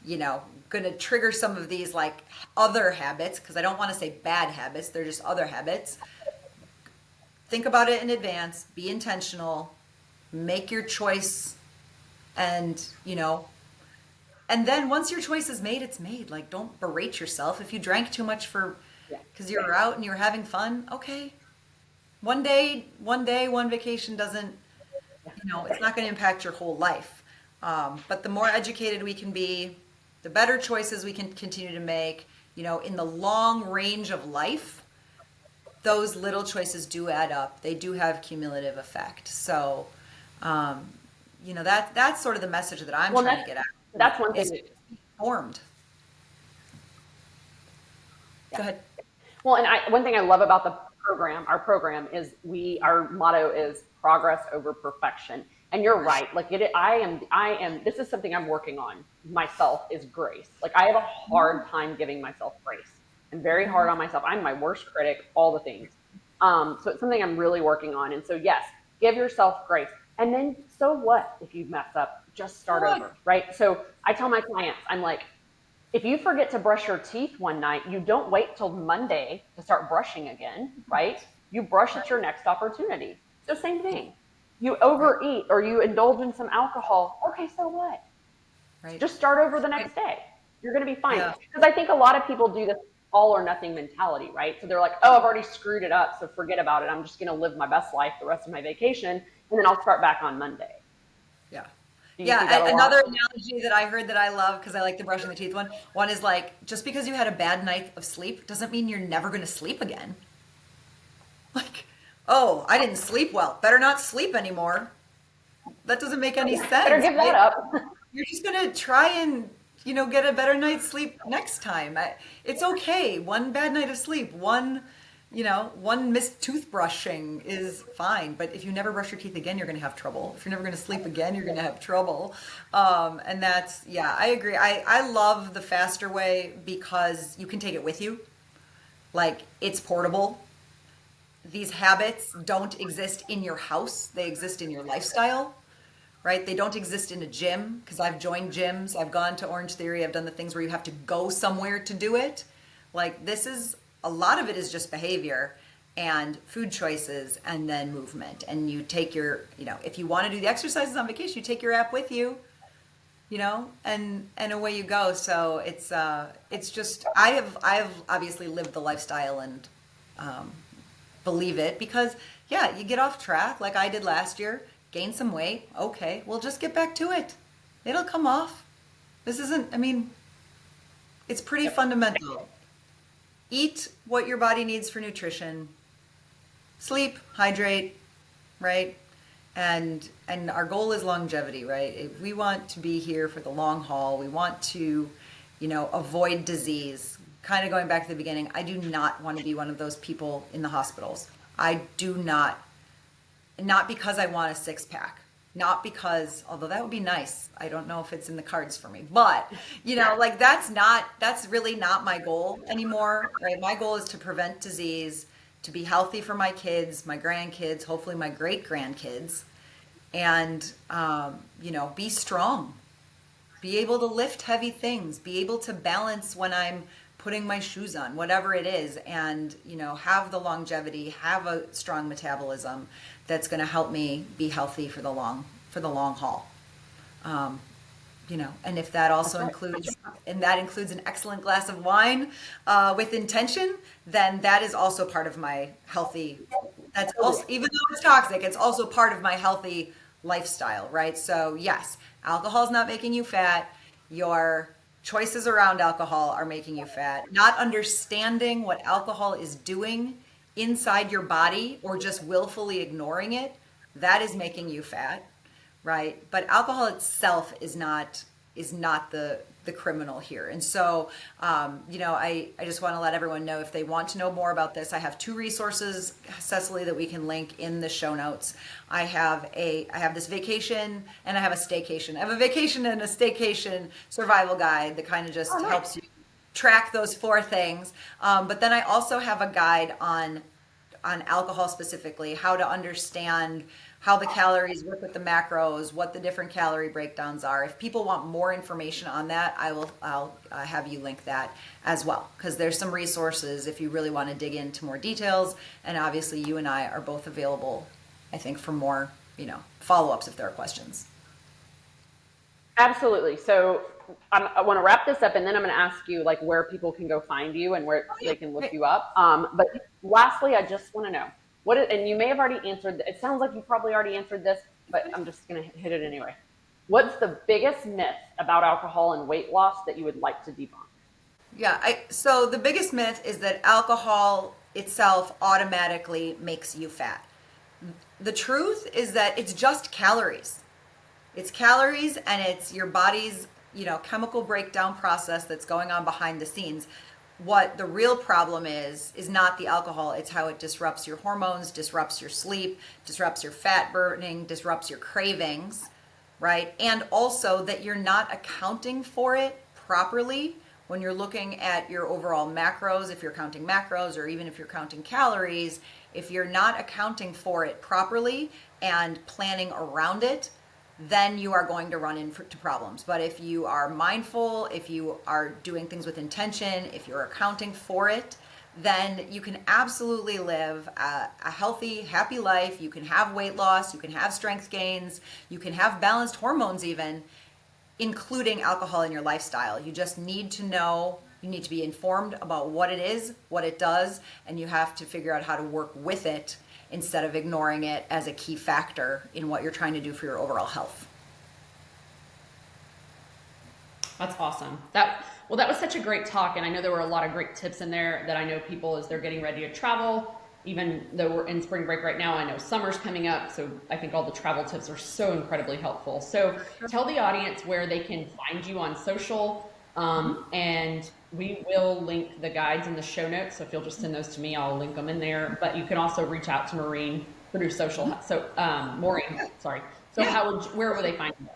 going to trigger some of these like other habits, because I don't want to say bad habits, they're just other habits. Think about it in advance, be intentional, make your choice, and, and then once your choice is made, it's made. Like, don't berate yourself. If you drank too much because you were out and you were having fun, okay. One day, one vacation doesn't, it's not going to impact your whole life. But the more educated we can be, the better choices we can continue to make, in the long range of life, those little choices do add up. They do have cumulative effect. So, that's sort of the message that I'm trying to get at. That's one thing. Is informed. Yeah. Go ahead. Well, and one thing I love about our program is our motto is progress over perfection. And you're right. Like I am, this is something I'm working on myself, is grace. Like I have a hard time giving myself grace. I'm very hard on myself. I'm my worst critic, all the things. So it's something I'm really working on. And so yes, give yourself grace. And then so what if you mess up? Just start over, right? So I tell my clients, I'm like, if you forget to brush your teeth one night, you don't wait till Monday to start brushing again, right? You brush at your next opportunity. So same thing. You overeat or you indulge in some alcohol. Okay, so what? Right. Just start over the next day. You're going to be fine. Because I think a lot of people do this all or nothing mentality, right? So they're like, oh, I've already screwed it up, so forget about it. I'm just going to live my best life the rest of my vacation, and then I'll start back on Monday. Yeah. Yeah, another analogy that I heard that I love, because I like the brushing the teeth one. One is like, just because you had a bad night of sleep doesn't mean you're never going to sleep again. Like, oh, I didn't sleep well. Better not sleep anymore. That doesn't make any sense. Better give that up. You're just going to try and, get a better night's sleep next time. It's okay. One bad night of sleep, one missed toothbrushing is fine. But if you never brush your teeth again, you're going to have trouble. If you're never going to sleep again, you're going to have trouble. And that's, I agree. I love the Faster Way because you can take it with you. Like, it's portable. These habits don't exist in your house. They exist in your lifestyle, right? They don't exist in a gym, because I've joined gyms. I've gone to Orange Theory. I've done the things where you have to go somewhere to do it. Like, a lot of it is just behavior and food choices and then movement. And you take your, if you want to do the exercises on vacation, you take your app with you, and away you go. So it's just, I have obviously lived the lifestyle and believe it, because you get off track like I did last year, gain some weight. Okay, well, just get back to it. It'll come off. This isn't, it's pretty fundamental. Eat what your body needs for nutrition, sleep, hydrate, right? And our goal is longevity, right? If we want to be here for the long haul, we want to, avoid disease. Kind of going back to the beginning, I do not want to be one of those people in the hospitals. I do not because I want a six pack, not because, although that would be nice. I don't know if it's in the cards for me, but like that's really not my goal anymore, right? My goal is to prevent disease, to be healthy for my kids, my grandkids, hopefully my great grandkids, and, be strong, be able to lift heavy things, be able to balance when I'm putting my shoes on, whatever it is, and have the longevity, have a strong metabolism that's going to help me be healthy for the long haul. And if that also includes an excellent glass of wine with intention, then that is also part of my healthy. That's also, even though it's toxic, it's also part of my healthy lifestyle, right? So yes, alcohol is not making you fat. Your choices around alcohol are making you fat. Not understanding what alcohol is doing inside your body or just willfully ignoring it, that is making you fat, right? But alcohol itself is not the criminal here. And so, I just want to let everyone know, if they want to know more about this, I have 2 resources, Secily, that we can link in the show notes. I have this vacation and I have a staycation. I have a vacation and a staycation survival guide that kind of just helps you track those 4 things. But then I also have a guide on alcohol specifically, how to understand how the calories work with the macros, what the different calorie breakdowns are. If people want more information on that, I'll have you link that as well, because there's some resources if you really want to dig into more details. And obviously you and I are both available, I think, for more, follow-ups if there are questions. Absolutely. So I want to wrap this up, and then I'm going to ask you like where people can go find you and where they can look you up. But lastly, I just want to know and you may have already answered. It sounds like you probably already answered this, but I'm just going to hit it anyway. What's the biggest myth about alcohol and weight loss that you would like to debunk? Yeah. So the biggest myth is that alcohol itself automatically makes you fat. The truth is that it's just calories. It's calories, and it's your body's, chemical breakdown process that's going on behind the scenes. What the real problem is not the alcohol. It's how it disrupts your hormones, disrupts your sleep, disrupts your fat burning, disrupts your cravings, right? And also that you're not accounting for it properly when you're looking at your overall macros, if you're counting macros, or even if you're counting calories. If you're not accounting for it properly and planning around it, then you are going to run into problems. But if you are mindful, if you are doing things with intention, if you're accounting for it, then you can absolutely live a healthy, happy life. You can have weight loss, you can have strength gains, you can have balanced hormones even, including alcohol in your lifestyle. You just need to know, you need to be informed about what it is, what it does, and you have to figure out how to work with it instead of ignoring it as a key factor in what you're trying to do for your overall health. That's awesome. That was such a great talk, and I know there were a lot of great tips in there that I know people, as they're getting ready to travel, even though we're in spring break right now, I know summer's coming up, so I think all the travel tips are so incredibly helpful. So tell the audience where they can find you on social, and we will link the guides in the show notes. So if you'll just send those to me, I'll link them in there. But you can also reach out to Maureen through social. So Maureen, sorry. So where would they find you?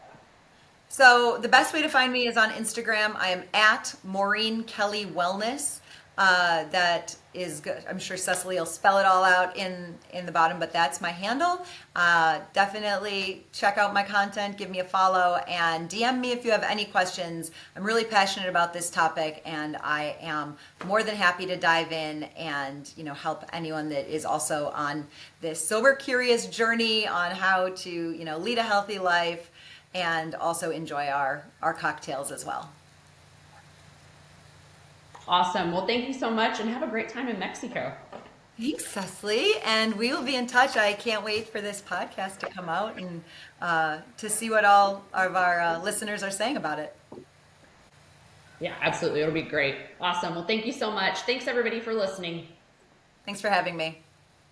So the best way to find me is on Instagram. I am at Maureen Kelly Wellness. That is good. I'm sure Secily will spell it all out in the bottom, but that's my handle. Definitely check out my content, give me a follow, and DM me if you have any questions. I'm really passionate about this topic, and I am more than happy to dive in and help anyone that is also on this sober curious journey on how to lead a healthy life and also enjoy our cocktails as well. Awesome. Well, thank you so much, and have a great time in Mexico. Thanks, Secily. And we will be in touch. I can't wait for this podcast to come out and to see what all of our listeners are saying about it. Yeah, absolutely. It'll be great. Awesome. Well, thank you so much. Thanks, everybody, for listening. Thanks for having me.